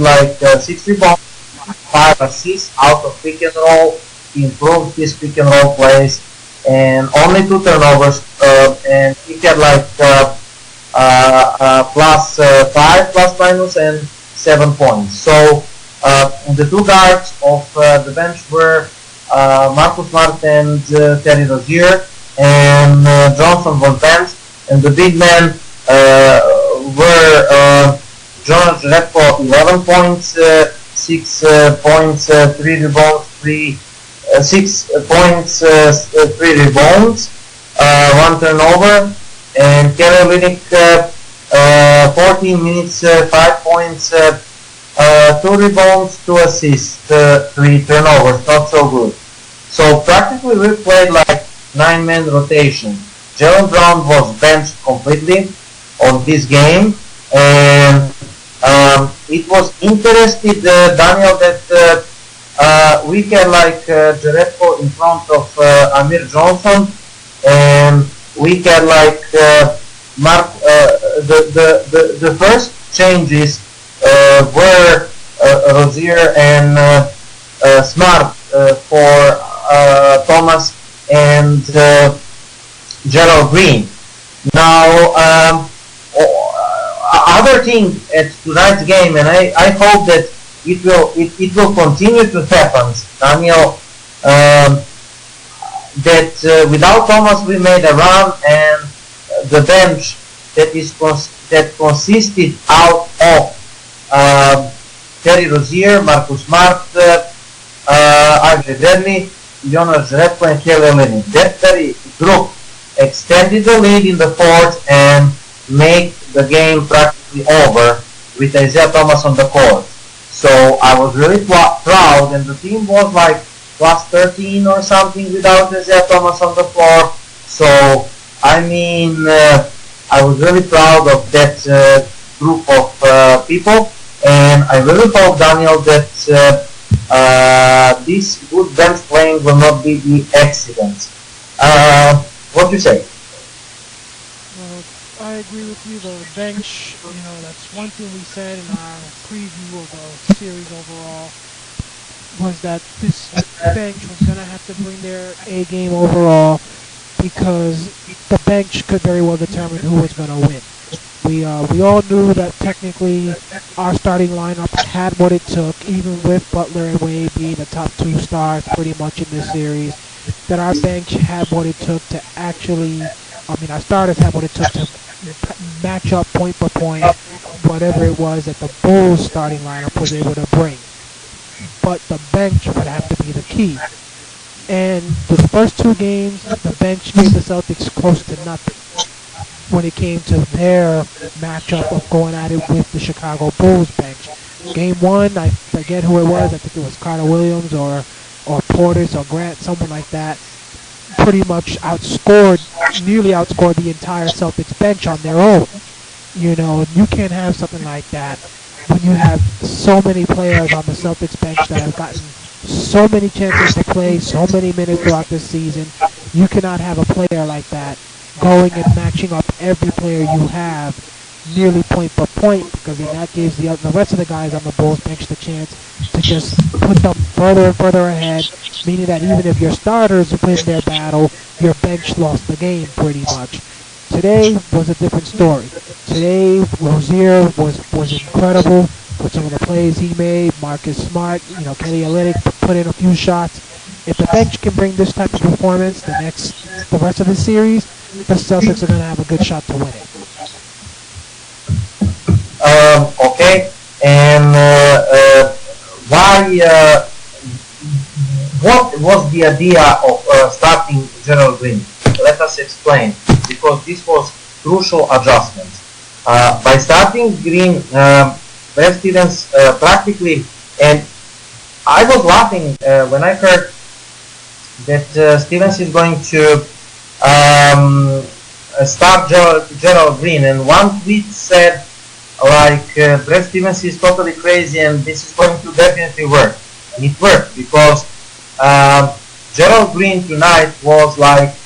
like 6 rebounds, 5 assists out of pick and roll. He improved his pick and roll plays, and only 2 turnovers, and he had like +5 plus minus and 7 points. So the 2 guards of the bench were Marcus Smart and Terry Rozier, and Johnson was benched, and the big men were Jonas Jerebko 11 points, 6 points, 3 rebounds, 6 points, 3 rebounds, 1 turnover, and Kelly Olynyk 14 minutes, 5 points, 2 rebounds, 2 assists, 3 turnovers, not so good. So practically we played like 9-man rotation. Jaylen Brown was benched completely on this game, and it was interesting, Daniel, that we had like Jerebko in front of Amir Johnson, and we had like the first changes were Rozier and Smart for Thomas and Gerald Green. Now, other thing at tonight's game, and I hope that it will continue to happen, Daniel, that without Thomas we made a run, and the bench that consisted out of Terry Rozier, Marcus Smart, Avery Bradley, Jonas Jerebko, and Kelly Olynyk. That very group extended the lead in the fourth and made the game practically over with Isaiah Thomas on the court. So I was really proud, and the team was like +13 or something without Isaiah Thomas on the floor. So I mean, I was really proud of that group of people, and I really hope, Daniel, that this good bench playing will not be the accident. What do you say? Well, I agree with you. The bench, that's one thing we said in our preview of the series overall, was that this bench was going to have to bring their A game overall, because the bench could very well determine who was going to win. We all knew that technically our starting lineup had what it took, even with Butler and Wade being the top 2 stars pretty much in this series, that our bench had what it took to actually, our starters had what it took to match up point for point whatever it was that the Bulls starting lineup was able to bring. But the bench would have to be the key. And the first 2 games, the bench gave the Celtics close to nothing when it came to their matchup of going at it with the Chicago Bulls bench. Game 1, I forget who it was. I think it was Carter Williams or Portis or Grant, someone like that. Pretty much nearly outscored the entire Celtics bench on their own. You can't have something like that when you have so many players on the Celtics bench that have gotten so many chances to play, so many minutes throughout this season. You cannot have a player like that going and matching up every player you have nearly point for point, because then that gives the rest of the guys on the Bulls bench the chance to just put them further and further ahead, meaning that even if your starters win their battle, your bench lost the game pretty much. Today was a different story. Today, Rozier was incredible with some of the plays he made. Marcus Smart, Kelly Olynyk put in a few shots. If the bench can bring this type of performance the rest of the series, the Celtics are going to have a good shot to win it. Okay, and what was the idea of starting Gerald Green? let us explain, because this was crucial adjustment. By starting Green, Brad Stevens practically, and I was laughing when I heard that Stevens is going to start Gerald Green, and one tweet said like Brad Stevens is totally crazy and this is going to definitely work, and it worked because Gerald Green tonight was like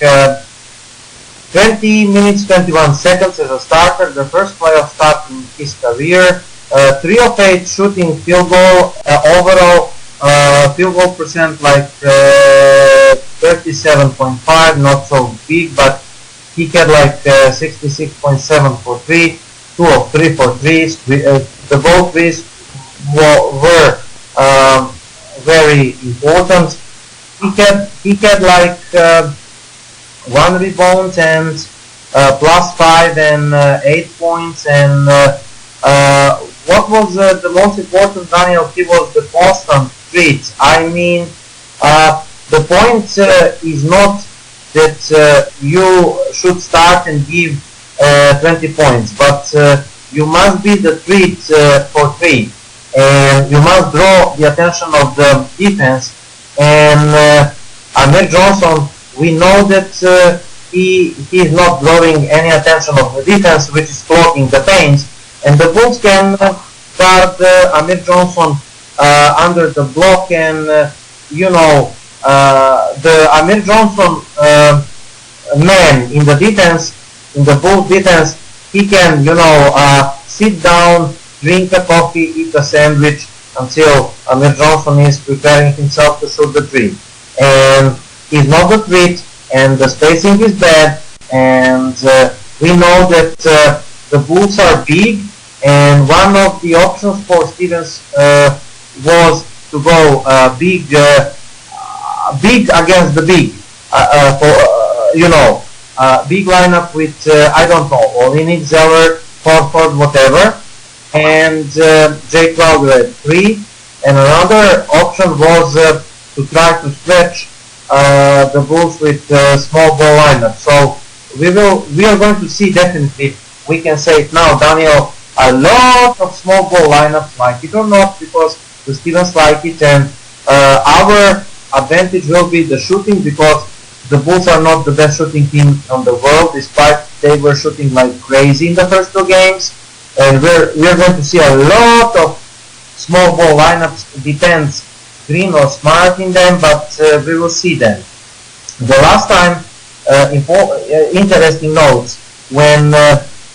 20 minutes 21 seconds as a starter, the first playoff start in his career, 3 of 8 shooting field goal, overall field goal percent like 37.5, not so big, but he had like 66.7 for 3, 2 of 3 for 3s. The both threes were very important. He had like 1 rebound and +5 and 8 points, and what was the most important, Daniel? He was the constant threat. I mean, the point is not that you should start and give 20 points, but you must be the threat for 3, and you must draw the attention of the defense. And Amir Johnson, we know that he is not drawing any attention of the defense, which is clogging the paint, and the Bulls can guard Amir Johnson under the block, and the Amir Johnson man in the defense, in the Bulls defense, he can sit down, drink a coffee, eat a sandwich until Amir Johnson is preparing himself to shoot the 3. And he's not the threat, and the spacing is bad, and we know that the Bulls are big, and one of the options for Stevens was to go big against the big, big lineup with I don't know, Olinik, Zeller, Horford, whatever, and Jay Crowder at 3. And another option was to try to stretch the Bulls with small ball lineup. So we are going to see, definitely, we can say it now, Daniel, a lot of small ball lineups, like it or not, because the Stevens like it, and our advantage will be the shooting, because the Bulls are not the best shooting team on the world, despite they were shooting like crazy in the first 2 games, and we're going to see a lot of small ball lineups. Depends Green or Smart in them, but we will see them. The last time, interesting notes, when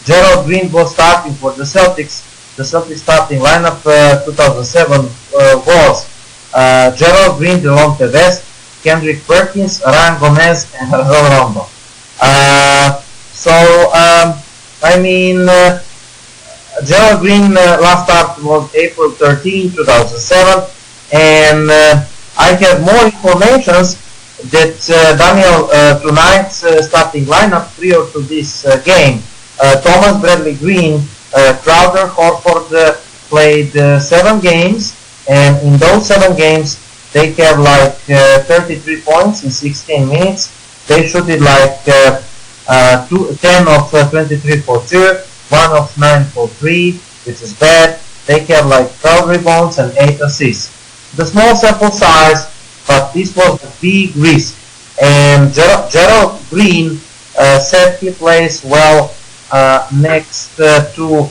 Gerald Green was starting for the Celtics starting lineup 2007 was Gerald Green, Delonte West, Kendrick Perkins, Ryan Gomez, and Rajon Rondo. Gerald Green last start was April 13, 2007, and I have more information that Daniel tonight's starting lineup prior to this game. Thomas, Bradley, Green, Crowder, Horford played 7 games, and in those 7 games they have like 33 points in 16 minutes. They shooted like 10 of 23 for 2, 1 of 9 for 3, which is bad. They have like 12 rebounds and 8 assists. The small sample size, but this was a big risk. And Gerald Green said he plays well next to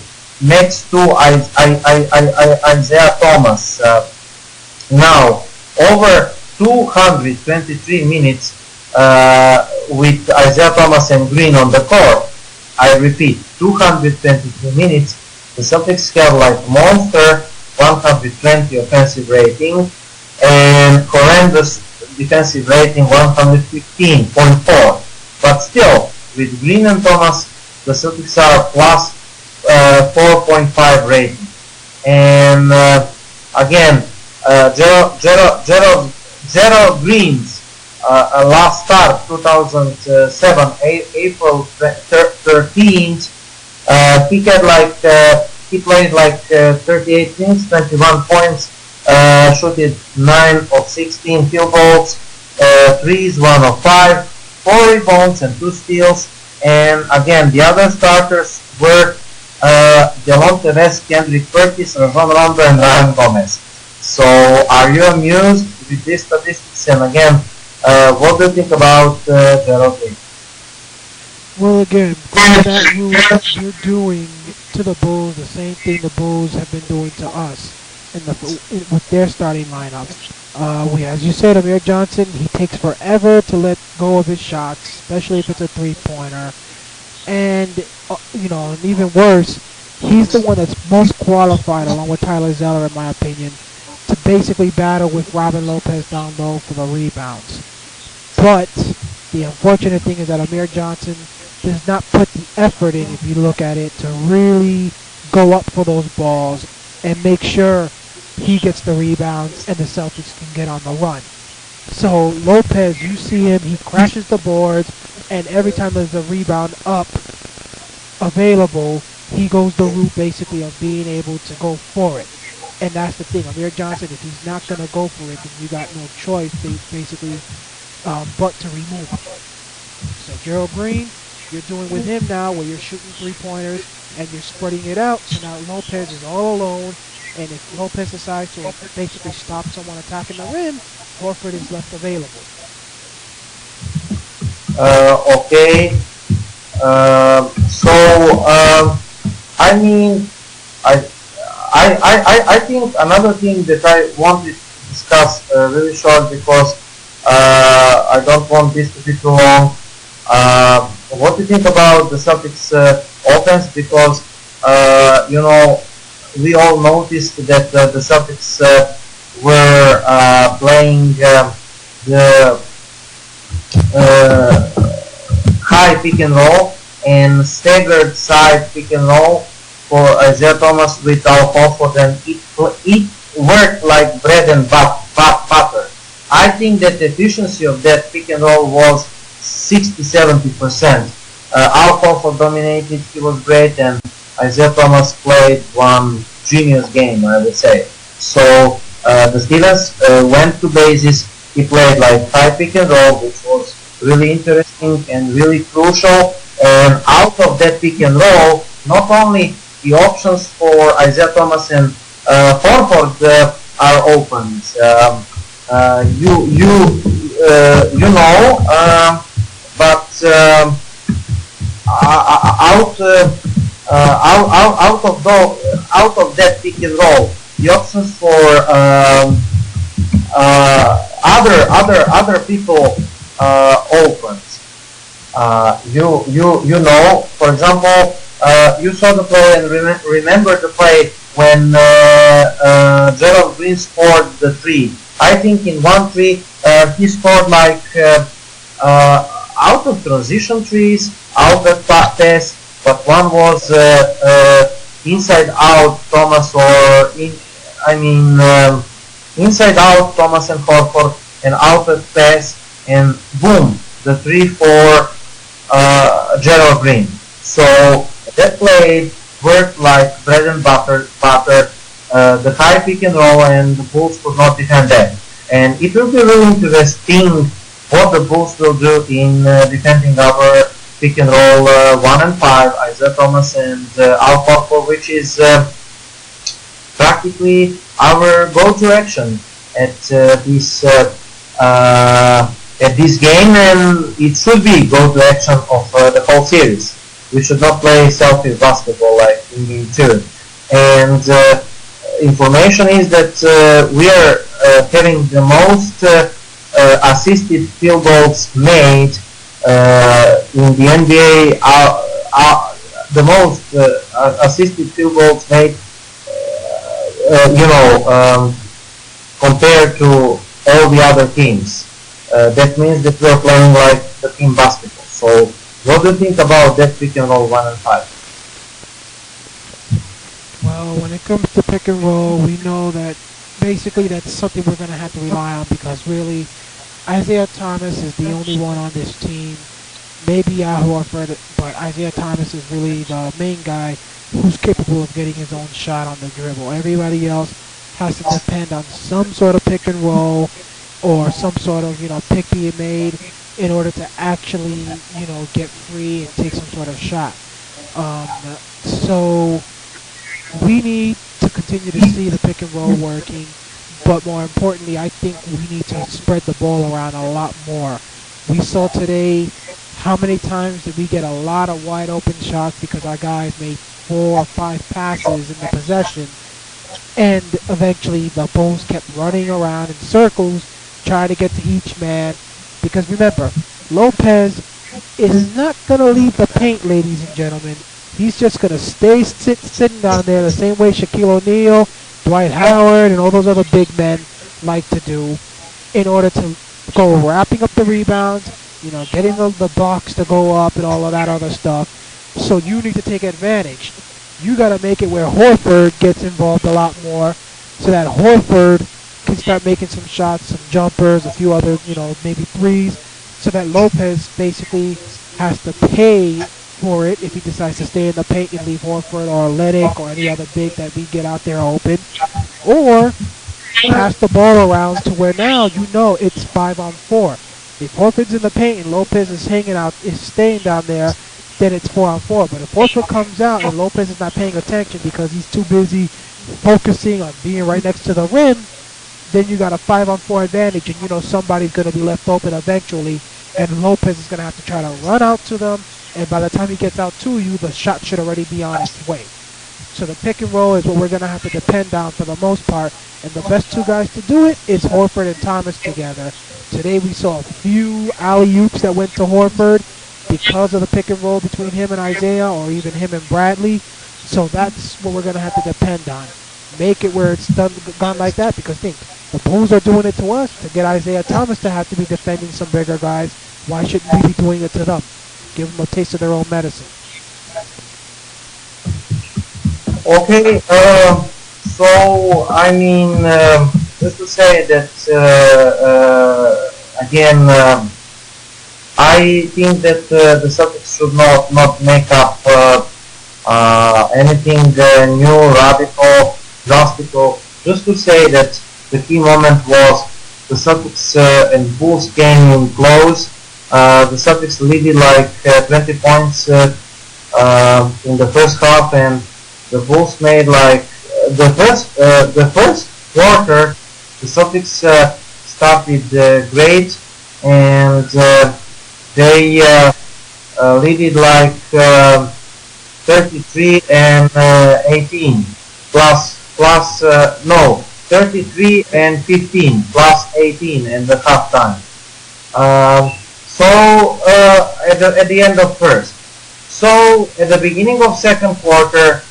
Isaiah Thomas. Now, over 223 minutes with Isaiah Thomas and Green on the court. I repeat, 223 minutes. The Celtics have like monster 120 offensive rating and horrendous defensive rating 115.4. But still, with Green and Thomas, the Celtics are plus 4.5 rating. And again, Gerald Green's last start, 2007, April 13th, he played like 38 minutes, 21 points, shooted 9 of 16 field goals, threes, 1 of 5, 4 rebounds and 2 steals. And again, the other starters were Delonte West, Kendrick Perkins, Rajon Rondo, and Ryan Gomez. So, are you amused with these statistics? And again, what do you think about Gerald Green? Well, again, going to that route, you're doing to the Bulls the same thing the Bulls have been doing to us with their starting lineup. As you said, Amir Johnson, he takes forever to let go of his shots, especially if it's a three-pointer. And, and even worse, he's the one that's most qualified, along with Tyler Zeller, in my opinion, to basically battle with Robin Lopez down low for the rebounds. But the unfortunate thing is that Amir Johnson does not put the effort in, if you look at it, to really go up for those balls and make sure he gets the rebounds and the Celtics can get on the run. So Lopez, you see him, he crashes the boards, and every time there's a rebound up available, he goes the route basically of being able to go for it. And that's the thing, Amir Johnson, if he's not going to go for it, then you got no choice basically but to remove him. So Gerald Green, you're doing with him now where you're shooting three-pointers and you're spreading it out. So now Lopez is all alone. And if Lopez decides to basically stop someone attacking the rim, Horford is left available. Okay. I mean, I think another thing that I wanted to discuss really short because I don't want this to be too long. What do you think about the Celtics offense? Because we all noticed that the Celtics were playing the high pick and roll and staggered side pick and roll for Isaiah Thomas with Al Horford, and it worked like bread and butter. I think that the efficiency of that pick and roll was 60-70%. Al Horford dominated, he was great, and Isaiah Thomas played one genius game, I would say. So the Steelers went to bases. He played like high pick and roll, which was really interesting and really crucial. And out of that pick and roll, not only the options for Isaiah Thomas and Horford are open. But out of that pick and roll, the options for other people opened. For example, you saw the play and remember the play when Gerald Green scored the three. I think in 1-3 he scored like out of transition trees, out of pass, but one was inside out Thomas inside out Thomas and Horford, and out of pass, and boom, the 3 for Gerald Green. So that play worked like bread and butter. The high pick and roll, and the Bulls could not defend that. And it will be really interesting what the Bulls will do in defending our pick and roll 1 and 5, Isaiah Thomas and Al Horford, which is practically our go-to action at this game, and it should be go-to action of the whole series. We should not play selfish basketball like in game 2. And information is that we are having the most assisted field goals made in the NBA. The most assisted field goals made, compared to all the other teams. That means that we are playing like the team basketball. So, what do you think about that pick and roll 1 and 5? Well, when it comes to pick and roll, we know that basically that's something we're going to have to rely on, because really Isaiah Thomas is the only one on this team. Maybe Al Horford, but Isaiah Thomas is really the main guy who's capable of getting his own shot on the dribble. Everybody else has to depend on some sort of pick and roll or some sort of pick being made. in order to actually, get free and take some sort of shot. Um, so we need to continue to see the pick and roll working, but more importantly, I think we need to spread the ball around a lot more. We saw today how many times did we get a lot of wide open shots because our guys made 4 or 5 passes in the possession, and eventually the Bulls kept running around in circles trying to get to each man. Because remember, Lopez is not going to leave the paint, ladies and gentlemen. He's just going to stay sitting down there the same way Shaquille O'Neal, Dwight Howard, and all those other big men like to do in order to go wrapping up the rebounds, getting the box to go up and all of that other stuff. So you need to take advantage. You got to make it where Horford gets involved a lot more so that Horford can start making some shots, some jumpers, a few other, maybe threes, so that Lopez basically has to pay for it if he decides to stay in the paint and leave Horford or Ledick or any other big that we get out there open, or pass the ball around to where now it's 5-on-4. If Horford's in the paint and Lopez is staying down there, then it's 4-on-4. But if Horford comes out and Lopez is not paying attention because he's too busy focusing on being right next to the rim, then you got a 5-on-4 advantage, and somebody's going to be left open eventually, and Lopez is going to have to try to run out to them, and by the time he gets out to you, the shot should already be on its way. So the pick and roll is what we're going to have to depend on for the most part, and the best two guys to do it is Horford and Thomas together. Today we saw a few alley-oops that went to Horford because of the pick and roll between him and Isaiah, or even him and Bradley. So that's what we're going to have to depend on. Make it where it's gone like that, because think, the Bulls are doing it to us to get Isaiah Thomas to have to be defending some bigger guys. Why shouldn't we be doing it to them? Give them a taste of their own medicine. Okay, so I mean, just to say that again, I think that the Celtics should not make up anything new, radical, drastical. Just to say that the key moment was the Celtics and Bulls came close. The Celtics leaded like 20 points in the first half, and the Bulls made like the first quarter. The Celtics started great, and they leaded like 33 and 18 plus no 33 and 15 plus 18 in the halftime. So at the end of first. So at the beginning of second quarter,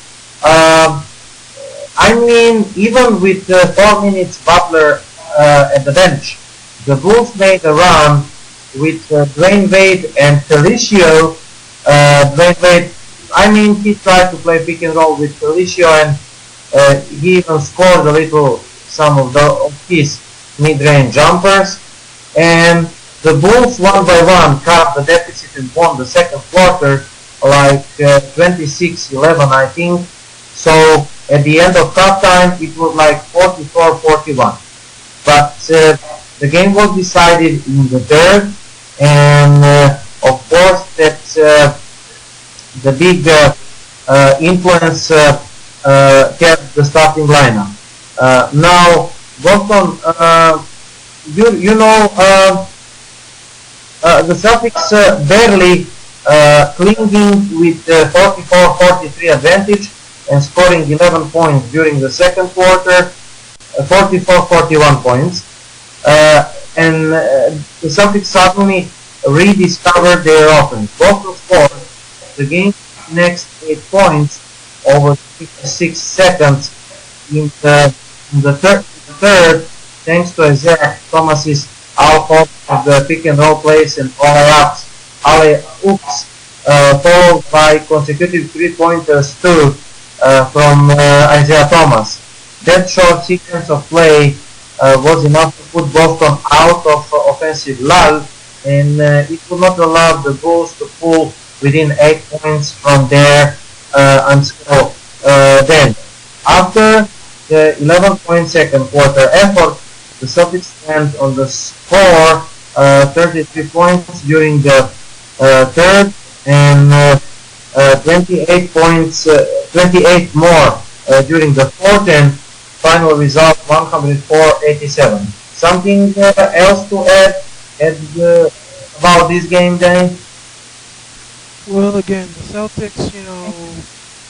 I mean, even with 4 minutes Butler at the bench, the Bulls made a run with Dwayne Wade and Felicio. Dwayne Wade, I mean, he tried to play pick and roll with Felicio, and he even scored a little some of his mid-range jumpers. And the Bulls one by one cut the deficit and won the second quarter like 26-11, I think. So at the end of halftime, it was like 44-41. But the game was decided in the third, and of course that the big influence kept the starting lineup. Now, Boston, you know, the Celtics barely clinging with 44-43 advantage and scoring 11 points during the second quarter, 44-41 points. And the Celtics suddenly rediscovered their offense. Boston scored the game's next 8 points over 56 seconds in the third, thanks to Isaiah Thomas's out of the pick and roll plays and alley-oops, followed by consecutive 3-pointers too from Isaiah Thomas. That short sequence of play was enough to put Boston out of offensive lull, and it would not allow the Bulls to pull within 8 points from there until then. After the 11-point second quarter effort, the Celtics stand on the score 33 points during the third, and 28 points, 28 more during the fourth, and final result 104-87. Something else to add about this game, Danny? Well, again, the Celtics,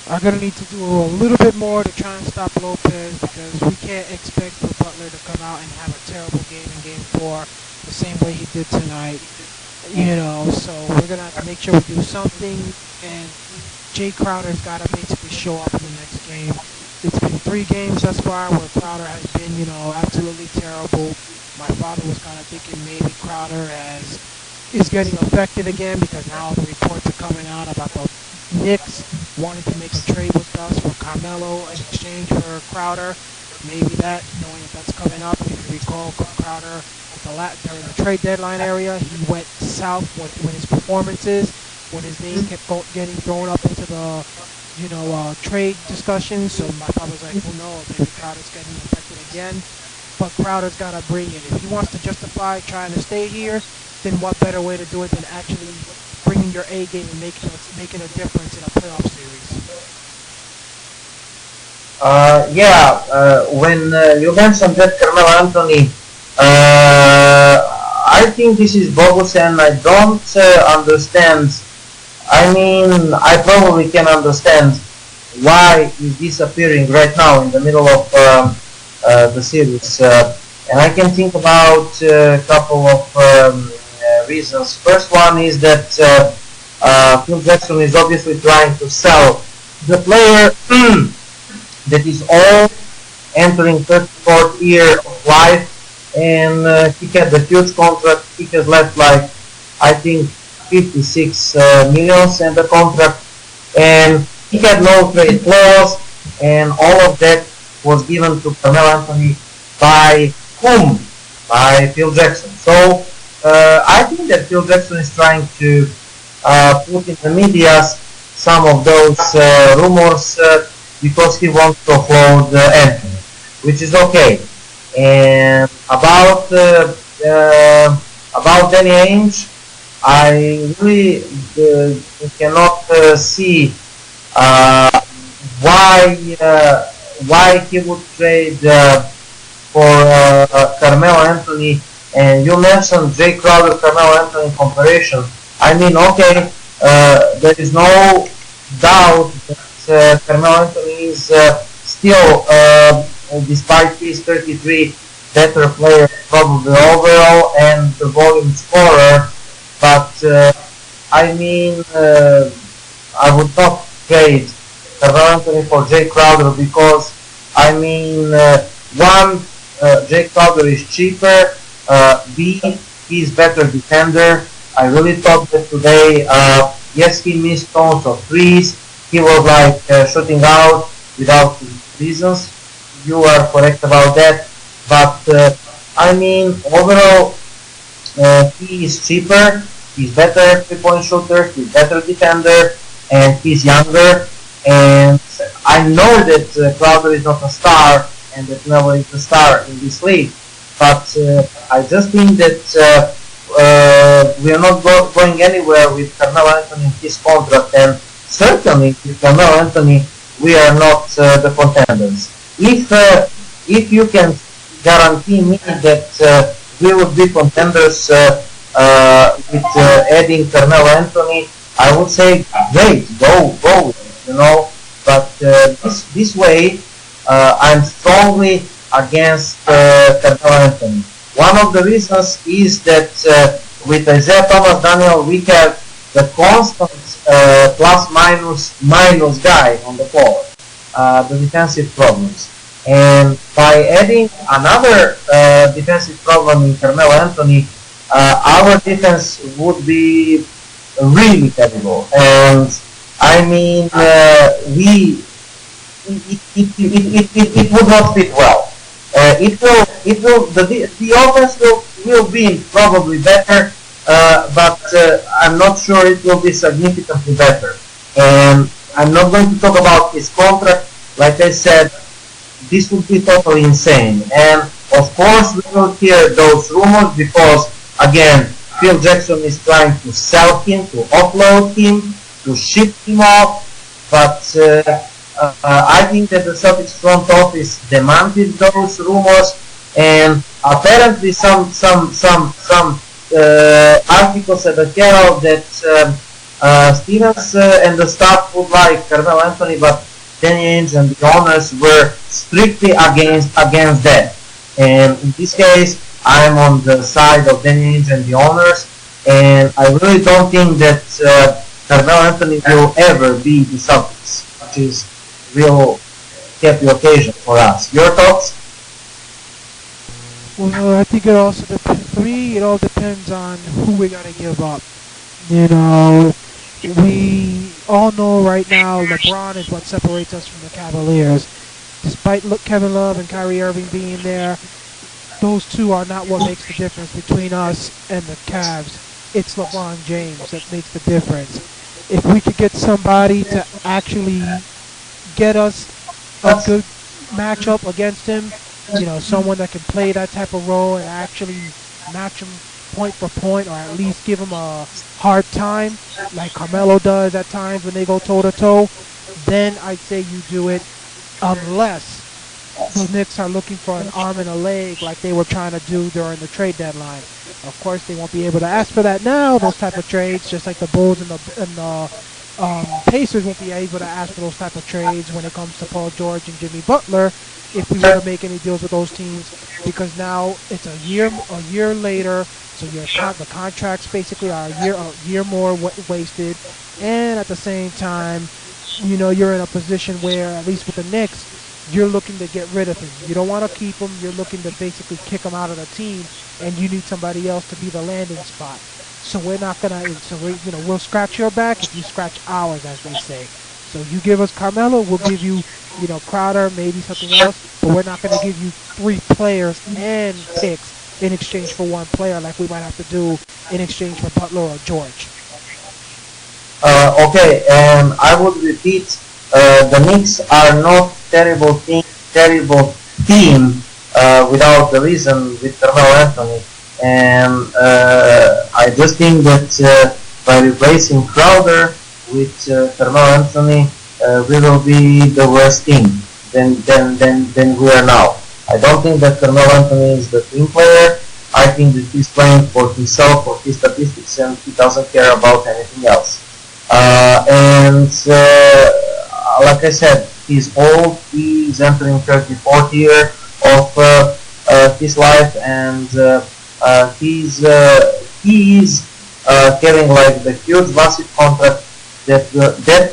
are going to need to do a little bit more to try and stop Lopez because we can't expect for Butler to come out and have a terrible game in Game 4 the same way he did tonight. So we're going to have to make sure we do something, and Jay Crowder's got to basically show up in the next game. It's been 3 games thus far where Crowder has been, absolutely terrible. My father was kind of thinking maybe Crowder is getting affected again because now the reports are coming out about the Knicks wanting to make a trade with us for Carmelo in exchange for Crowder. Maybe that, knowing that that's coming up. If you recall, Crowder during the trade deadline area, he went south with his performances, when his name kept getting thrown up into the trade discussion. So my father was like, oh no, maybe Crowder's getting affected again. But Crowder's got to bring it. If he wants to justify trying to stay here, then what better way to do it than actually bringing your A game and making a difference in a playoff series? When you mentioned that Carmelo Anthony, I think this is bogus, and I don't understand. I mean, I probably can understand why he's disappearing right now in the middle of the series, and I can think about a couple of reasons. First one is that Phil Jackson is obviously trying to sell the player that is all entering 34th year of life, and he had a huge contract. He has left I think 56 millions in the contract, and he had no trade clause, and all of that was given to Carmelo Anthony by whom? By Phil Jackson. So I think that Phil Jackson is trying to put in the media some of those rumors because he wants to offload Anthony, which is okay. And about Danny Ainge, I really cannot see why he would trade for Carmelo Anthony. And you mentioned Jay Crowder Carmelo Anthony comparison. I mean, okay, there is no doubt that Carmelo Anthony is still, despite his 33, better player probably overall and the volume scorer. But I mean, I would not trade Carmelo Anthony for Jay Crowder because I mean, one, Jay Crowder is cheaper. B, he's better defender. I really thought that today, yes, he missed tons of threes. He was shooting out without reasons. You are correct about that. But I mean, overall, he is cheaper. He's better three-point shooter. He's better defender, and he's younger. And I know that Crowder is not a star, and that Melo is a star in this league. But I just think that we are not going anywhere with Carmelo Anthony in his contract, and certainly with Carmelo Anthony we are not the contenders. If you can guarantee me that we would be contenders with adding Carmelo Anthony, I would say great, go, But this way, I'm strongly against Carmelo Anthony. One of the reasons is that with Isaiah Thomas Daniel, we have the constant plus minus guy on the floor, the defensive problems. And by adding another defensive problem in Carmelo Anthony, our defense would be really terrible. And I mean, it would not fit well. The offense will be probably better, but I'm not sure it will be significantly better. And I'm not going to talk about his contract. Like I said, this would be totally insane. And of course, we will hear those rumors because Again, Phil Jackson is trying to sell him, to offload him, to ship him off, but I think that the Celtics front office demanded those rumors, and apparently some articles at the Herald that Stevens and the staff would like Carmelo Anthony, but Danny Ainge and the owners were strictly against that. And in this case, I'm on the side of Danny Ainge and the owners, and I really don't think that Carmelo Anthony will ever be the Celtics, which is real happy occasion for us. Your thoughts? Well, I think it also depends. For me, it all depends on who we gotta give up. You know, we all know right now LeBron is what separates us from the Cavaliers. Despite Kevin Love and Kyrie Irving being there, those two are not what makes the difference between us and the Cavs. It's LeBron James that makes the difference. If we could get somebody to actually get us a good matchup against him, you know, someone that can play that type of role and actually match him point for point, or at least give him a hard time, like Carmelo does at times when they go toe-to-toe, then I'd say you do it, unless the Knicks are looking for an arm and a leg like they were trying to do during the trade deadline. Of course, they won't be able to ask for that now, those type of trades, just like the Bulls and the Pacers won't be able to ask for those type of trades when it comes to Paul George and Jimmy Butler, if we were to make any deals with those teams, because now it's a year later, so the contracts basically are a year more wasted, and at the same time, you know, you're in a position where, at least with the Knicks, you're looking to get rid of him. You don't want to keep him. You're looking to basically kick him out of the team, and you need somebody else to be the landing spot. So we're not gonna. So we'll scratch your back if you scratch ours, as they say. So you give us Carmelo, we'll give you, Crowder, maybe something else, but we're not gonna give you 3 players and picks in exchange for 1 player, like we might have to do in exchange for Butler or George. Okay, and I would repeat, the Knicks are not terrible team without the reason with Carmelo Anthony, and I just think that by replacing Crowder with Carmelo Anthony, we will be the worst team than we are now. I don't think that Carmelo Anthony is the team player. I think that he's playing for himself, for his statistics, and he doesn't care about anything else. And like I said, he's old. He's entering 34th year of his life, and he is carrying like the huge massive contract that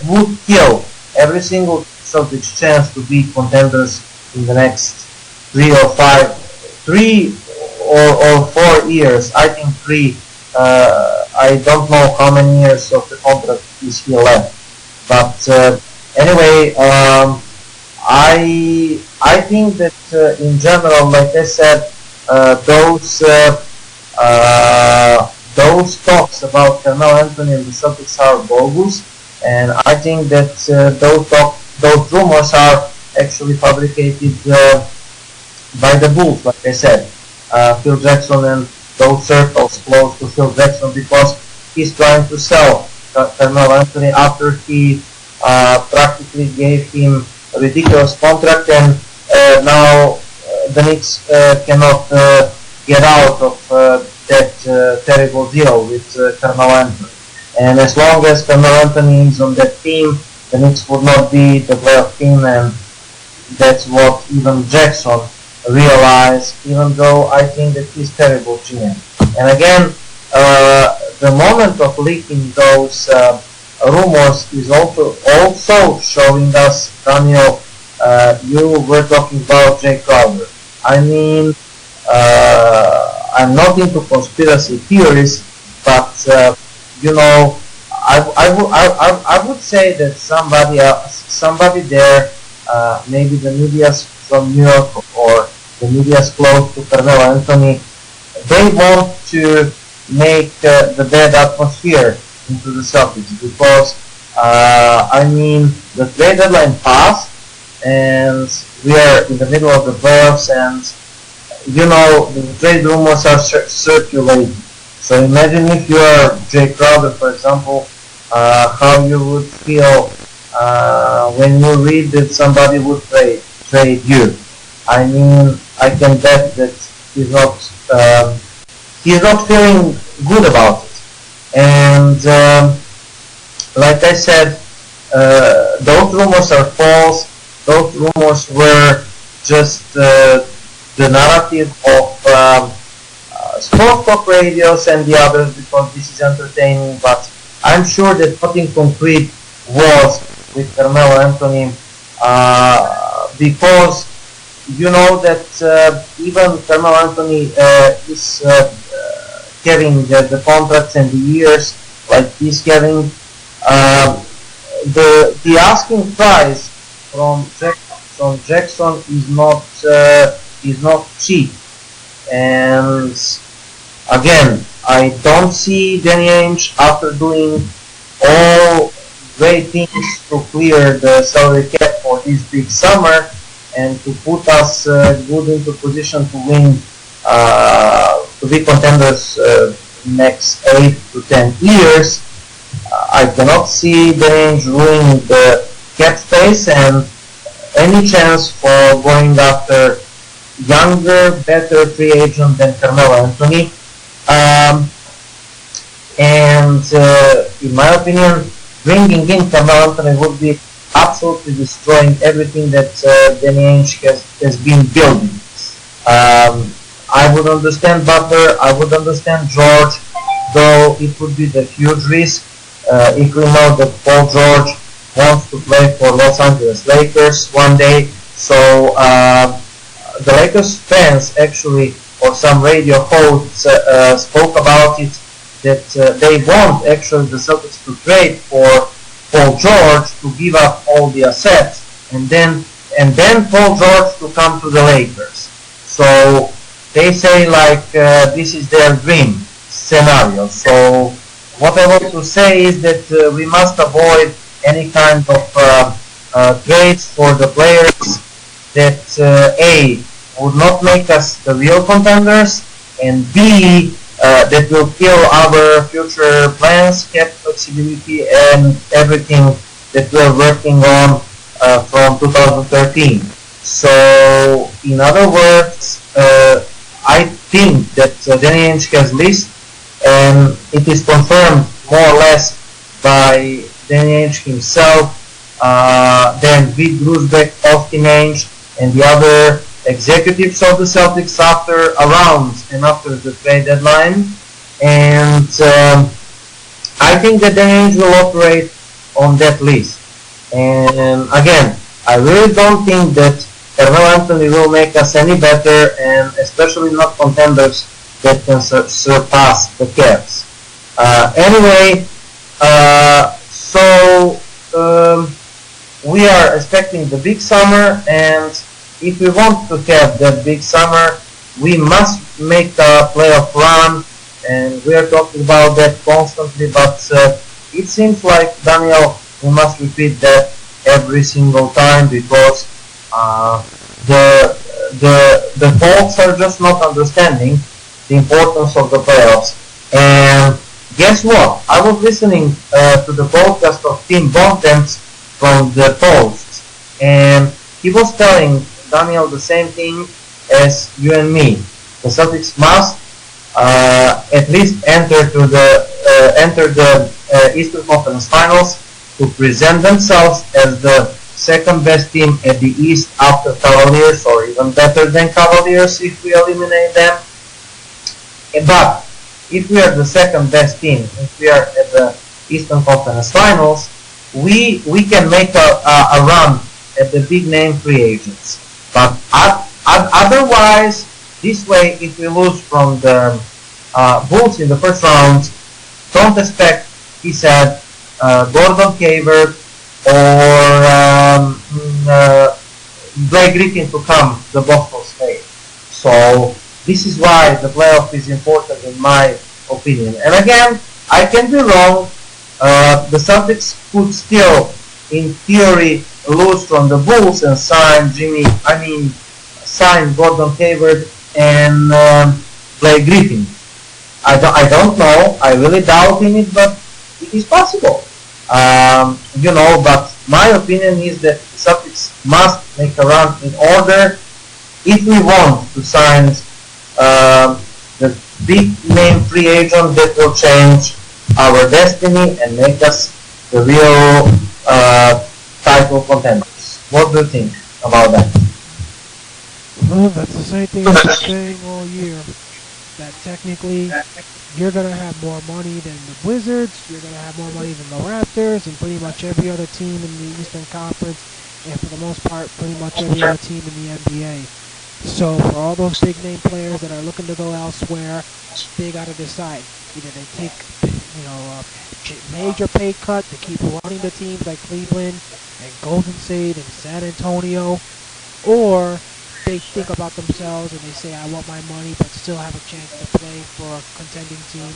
would kill every single Celtics chance to be contenders in the next 3 or 4 years. I think 3. I don't know how many years of the contract is here left, but anyway, I think that in general, like I said, those talks about Carmelo Anthony and the Celtics are bogus, and I think that those rumors are actually fabricated by the Bulls, like I said. Phil Jackson and those circles close to Phil Jackson, because he's trying to sell Carmelo Anthony after he practically gave him a ridiculous contract, and now the Knicks cannot get out of that terrible deal with Carmelo Anthony. And as long as Carmelo Anthony is on that team, the Knicks would not be the playoff team, and that's what even Jackson realized, even though I think that he's terrible GM. And again, the moment of leaking those rumors is also showing us, Daniel, you were talking about Jay Crowder. I mean, I'm not into conspiracy theories, but I would say that somebody there, maybe the media's from New York or the media's close to Carmelo Anthony, they want to make the bad atmosphere into the Celtics, because the trade deadline passed and we are in the middle of the playoffs, and the trade rumors are circulating. So imagine if you are Jay Crowder, for example, how you would feel when you read that somebody would trade you. I mean, I can bet that he's not he's not feeling good about it. And like I said, those rumors are false. Those rumors were just the narrative of sports talk radios and the others because this is entertaining. But I'm sure that nothing concrete was with Carmelo Anthony because you know that even Carmelo Anthony is having the contracts and the years like he's having. The asking price from Jackson is not cheap, and again I don't see Danny Ainge after doing all great things to clear the salary cap for this big summer and to put us good into position to win to be contenders next 8 to 10 years. I cannot see the range ruining the cap space and any chance for going after younger, better free agent than Carmelo Anthony. And in my opinion, bringing in Carmelo Anthony would be absolutely destroying everything that Danny Ainge has been building. I would understand Butler, I would understand George, though it would be the huge risk if we know that Paul George wants to play for Los Angeles Lakers one day. So the Lakers fans actually, or some radio hosts spoke about it, that they want actually the Celtics to trade for Paul George to give up all the assets and then Paul George to come to the Lakers. So they say like this is their dream scenario. So what I want to say is that we must avoid any kind of trades for the players that A, would not make us the real contenders, and B, that will kill our future plans, cap flexibility, and everything that we're working on from 2013. So, in other words, I think that Danny Ainge has list, and it is confirmed more or less by Danny Ainge himself, then Vic Grusbeck, Austin Ainge, and the other executives of the Celtics around and after the trade deadline. And I think that Danny Ainge will operate on that list. And again, I really don't think that Carmelo Anthony will make us any better, and especially not contenders that can surpass the Cavs. Anyway, so we are expecting the big summer, and if we want to have that big summer, we must make a playoff run, and we are talking about that constantly, but it seems like, Daniel, we must repeat that every single time because the folks are just not understanding the importance of the playoffs. And guess what? I was listening to the podcast of Tim Bontemps from the Post, and he was telling Daniel the same thing as you and me. The Celtics must at least enter the Eastern Conference Finals to present themselves as the second best team at the East after Cavaliers, or even better than Cavaliers if we eliminate them. But if we are the second best team, if we are at the Eastern Conference Finals, we can make a run at the big name free agents. But otherwise, this way, if we lose from the Bulls in the first round, don't expect, he said, Gordon Hayward or Blake Griffin to come the Boston's way. So this is why the playoff is important in my opinion. And again, I can be wrong. The Celtics could still, in theory, lose from the Bulls and sign Gordon Hayward and Blake Griffin. I don't know. I really doubt in it, but it is possible. But my opinion is that the Celtics must make a run in order if we want to sign the big name free agent that will change our destiny and make us the real title contenders. What do you think about that? Well, that's the same thing I've been saying all year. That technically you're gonna have more money than the Wizards, you're gonna have more money than the Raptors, and pretty much every other team in the Eastern Conference, and for the most part, pretty much every other team in the NBA. So for all those big name players that are looking to go elsewhere, they gotta decide. Either they take, a major pay cut to keep running the teams like Cleveland and Golden State and San Antonio, or they think about themselves and they say, I want my money but still have a chance to play for a contending team.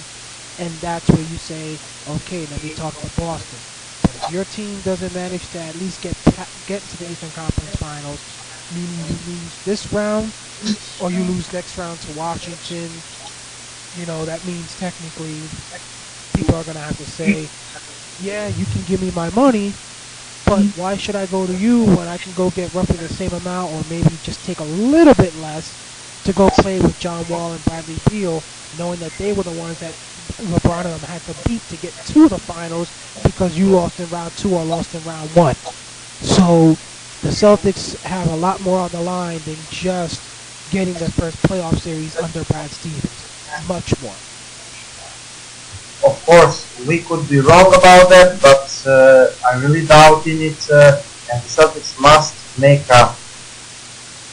And that's where you say, okay, let me talk to Boston. But if your team doesn't manage to at least get to the Eastern Conference Finals, meaning you lose this round or you lose next round to Washington, that means technically people are going to have to say, yeah, you can give me my money, but why should I go to you when I can go get roughly the same amount or maybe just take a little bit less to go play with John Wall and Bradley Beal, knowing that they were the ones that LeBron and them had to beat to get to the finals because you lost in round 2 or lost in round 1. So the Celtics have a lot more on the line than just getting their first playoff series under Brad Stevens. Much more. Of course, we could be wrong about that, but I really doubt in it, and the Celtics must make a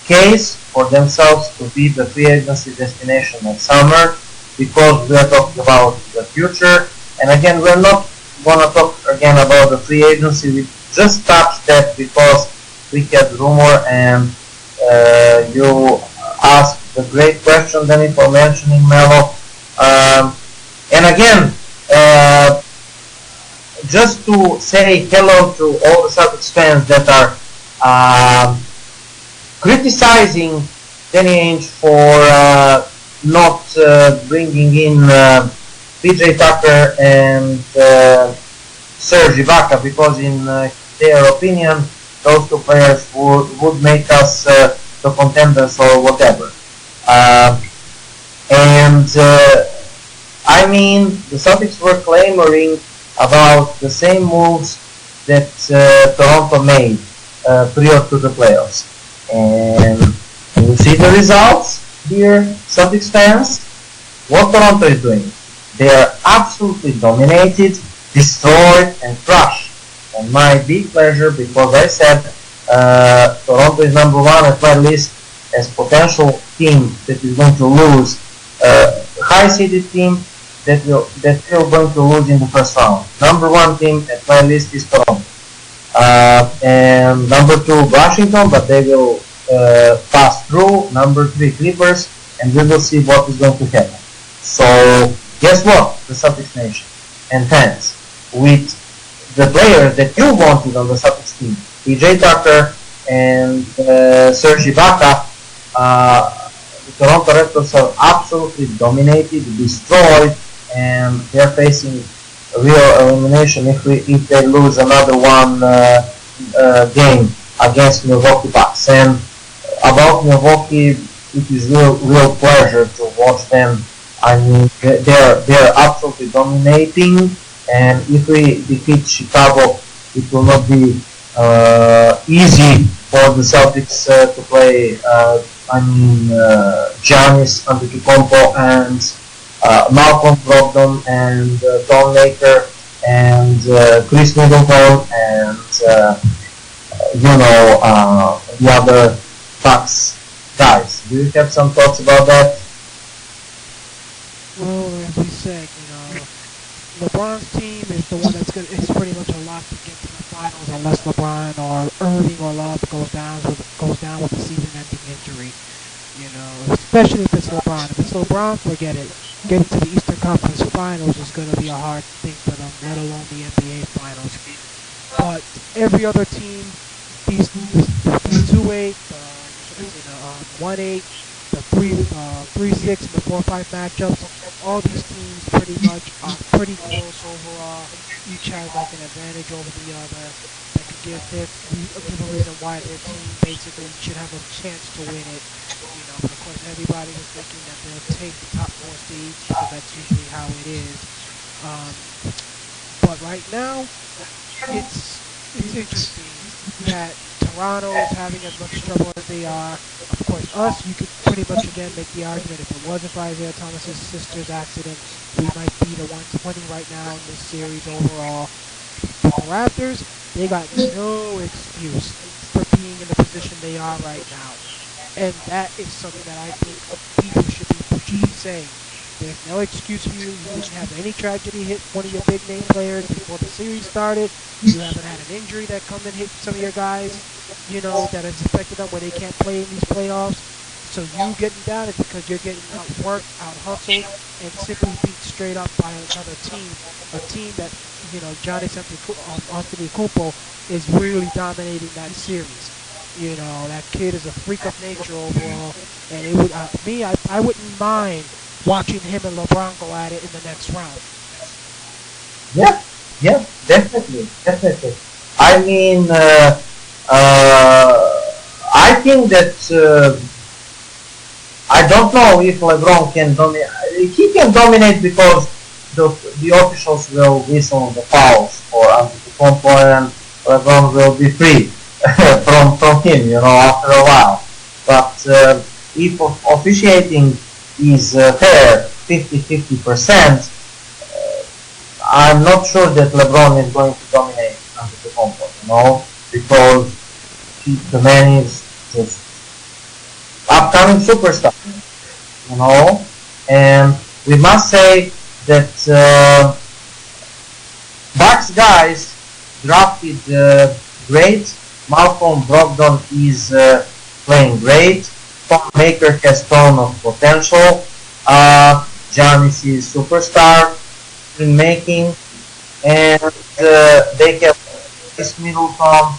case for themselves to be the free agency destination next summer, because we are talking about the future. And again, we're not going to talk again about the free agency. We just touched that because we had rumor, and you asked the great question, Danny, for mentioning Melo. And again, just to say hello to all the Celtics fans that are criticizing Danny Ainge for not bringing in PJ Tucker and Serge Ibaka, because in their opinion, those two players would make us the contenders or whatever. I mean, the Celtics were clamoring about the same moves that Toronto made prior to the playoffs. And you see the results here, Celtics fans. What Toronto is doing? They are absolutely dominated, destroyed, and crushed. And my big pleasure, because I said Toronto is number 1 at my list as potential team that is going to lose, high-seeded team that we're going to lose in the first round. Number 1 team at my list is Toronto. And number 2 Washington, but they will pass through. Number 3 Clippers, and we will see what is going to happen. So guess what, the Celtics nation and fans, with the players that you wanted on the Celtics team, PJ Tucker and Serge Ibaka, the Toronto Raptors are absolutely dominated, destroyed, and they're facing real elimination if they lose another one game against Milwaukee Bucks. And about Milwaukee, it is real pleasure to watch them. I mean, they're absolutely dominating, and if we defeat Chicago, it will not be easy for the Celtics to play. Giannis Antetokounmpo and Malcolm Brogdon and Tom Maker and Chris Middleton and the other Bucks guys. Do you have some thoughts about that? Well, as we said, LeBron's team is the one it's pretty much a lock to get to the finals unless LeBron or Irving or Love goes down with a season-ending injury. Especially if it's LeBron. If it's LeBron, forget it. Getting to the Eastern Conference Finals is going to be a hard thing for them, let alone the NBA Finals. But every other team, these 2-8, 1-8, the 3-6 and the 4-5 matchups, all these teams pretty much are pretty close overall. Each has like an advantage over the other that could give a reason why their team basically should have a chance to win it. But of course everybody was thinking that they'll take the top four seeds because that's usually how it is. Um, but right now, it's interesting that Toronto is having as much trouble as they are. Of course, us, you could pretty much again make the argument if it wasn't for Isaiah Thomas's sister's accident, we might be the ones winning right now in this series overall. But the Raptors, they got no excuse for being in the position they are right now. And that is something that I think people should be saying. There's no excuse for you. You didn't have any tragedy hit one of your big name players before the series started. You haven't had an injury that come and hit some of your guys, that has affected them where they can't play in these playoffs. So you getting down is because you're getting outworked, out-hustled, and simply beat straight up by another team. A team that, Giannis Antetokounmpo is really dominating that series. That kid is a freak of nature overall, and it would I wouldn't mind watching him and LeBron go at it in the next round. Yeah, yeah, definitely. I mean, I think that I don't know if LeBron can dominate. He can dominate because the officials will whistle the fouls for Antetokounmpo and LeBron will be free from him, after a while. But if officiating is fair, 50-50%, I'm not sure that LeBron is going to dominate Antetokounmpo, because the man is just upcoming superstar, and we must say that Bucks guys drafted great. Malcolm Brogdon is playing great. Tom Maker has ton of potential. Giannis is superstar in making, and they have Chris Middleton,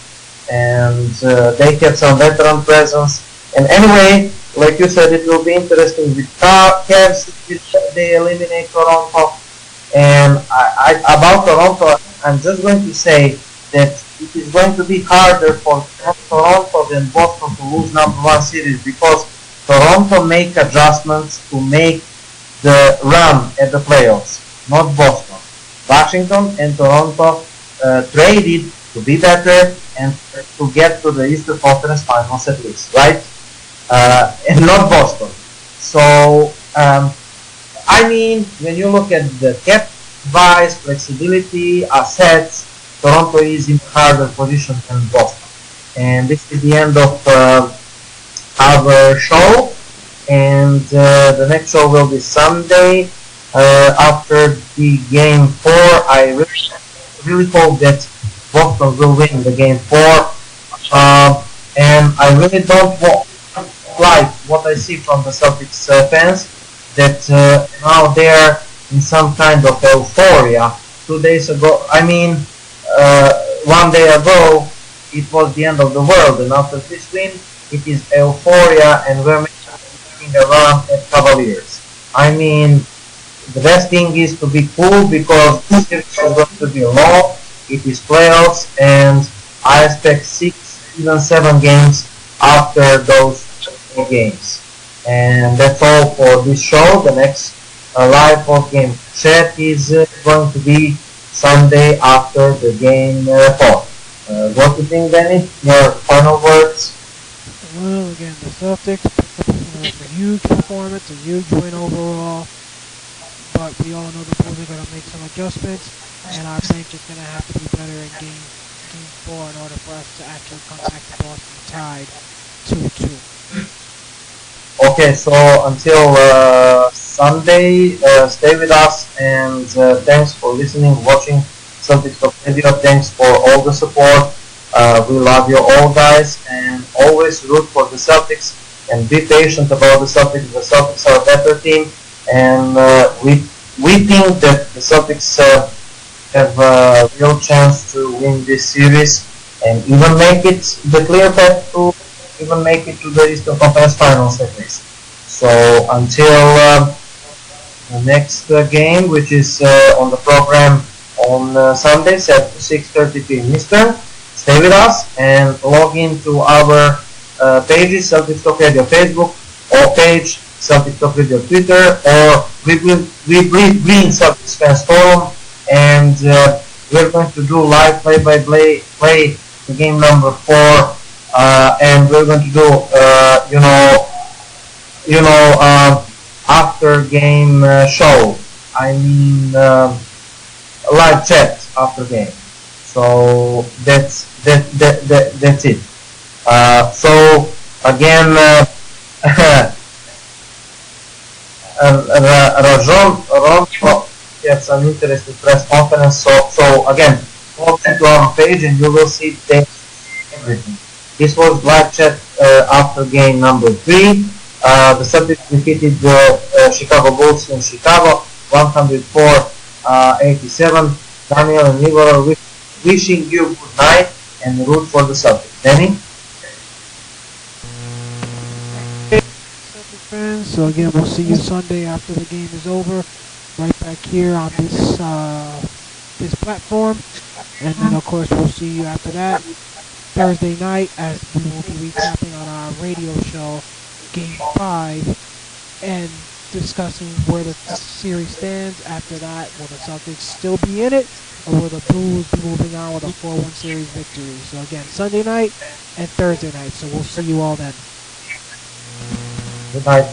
and they have some veteran presence. And anyway, like you said, it will be interesting with Cavs if they eliminate Toronto. And about Toronto, I'm just going to say that it is going to be harder for Toronto than Boston to lose number one series, because Toronto make adjustments to make the run at the playoffs, not Boston. Washington and Toronto traded to be better and to get to the Eastern Conference Finals at least, right? And not Boston. So, I mean, when you look at the cap-wise, flexibility, assets, Toronto is in a harder position than Boston. And this is the end of our show. And the next show will be Sunday after the game 4. I really hope that Boston will win the game 4. And I really don't like what I see from the Celtics fans, that now they're in some kind of euphoria. 2 days ago, one day ago, it was the end of the world, and after this win, it is euphoria, and we're making a run at Cavaliers. The best thing is to be cool, because this series is going to be long. It is playoffs, and I expect 6, even 7 games after those 4 games. And that's all for this show. The next live post-game chat is going to be Sunday after the game 4. What do you think, Danny? Your final words? Well, again, the Celtics put a huge performance, a huge win overall. But we all know the Bulls are going to make some adjustments, and our bench is going to have to be better in game 4 in order for us to actually come back to Boston tied 2-2. Okay, so until Sunday, stay with us, and thanks for listening, watching Celtics Talk Radio. Thanks for all the support. We love you all, guys, and always root for the Celtics, and be patient about the Celtics. The Celtics are a better team, and we think that the Celtics have a real chance to win this series and even make it the clear path to even make it to the Eastern Conference Finals at least. So until the next game, which is on the program on Sundays at 6:30 p.m. Eastern. Stay with us and log into our pages, Celtics Talk Radio Facebook or page, Celtics Talk Radio Twitter, or we Green Celtics Fans Forum, and we're going to do live play the game number 4, and we're going to do after game show. I mean live chat after game. So that's it. So again, Rajon Rondo had some interesting press conference. So again, go to our page and you will see everything. This was live chat after game number 3. The Celtics defeated the Chicago Bulls in Chicago, 104-87. Daniel and Igor are wishing you good night and root for the Celtics. Danny? Celtics fans, so again, we'll see you Sunday after the game is over, right back here on this this platform, and then of course we'll see you after that Thursday night as we will be recapping on our radio show Game 5 and discussing where the series stands. After that, will the Celtics still be in it, or will the Blues be moving on with a 4-1 series victory? So again, Sunday night and Thursday night. So we'll see you all then. Good night.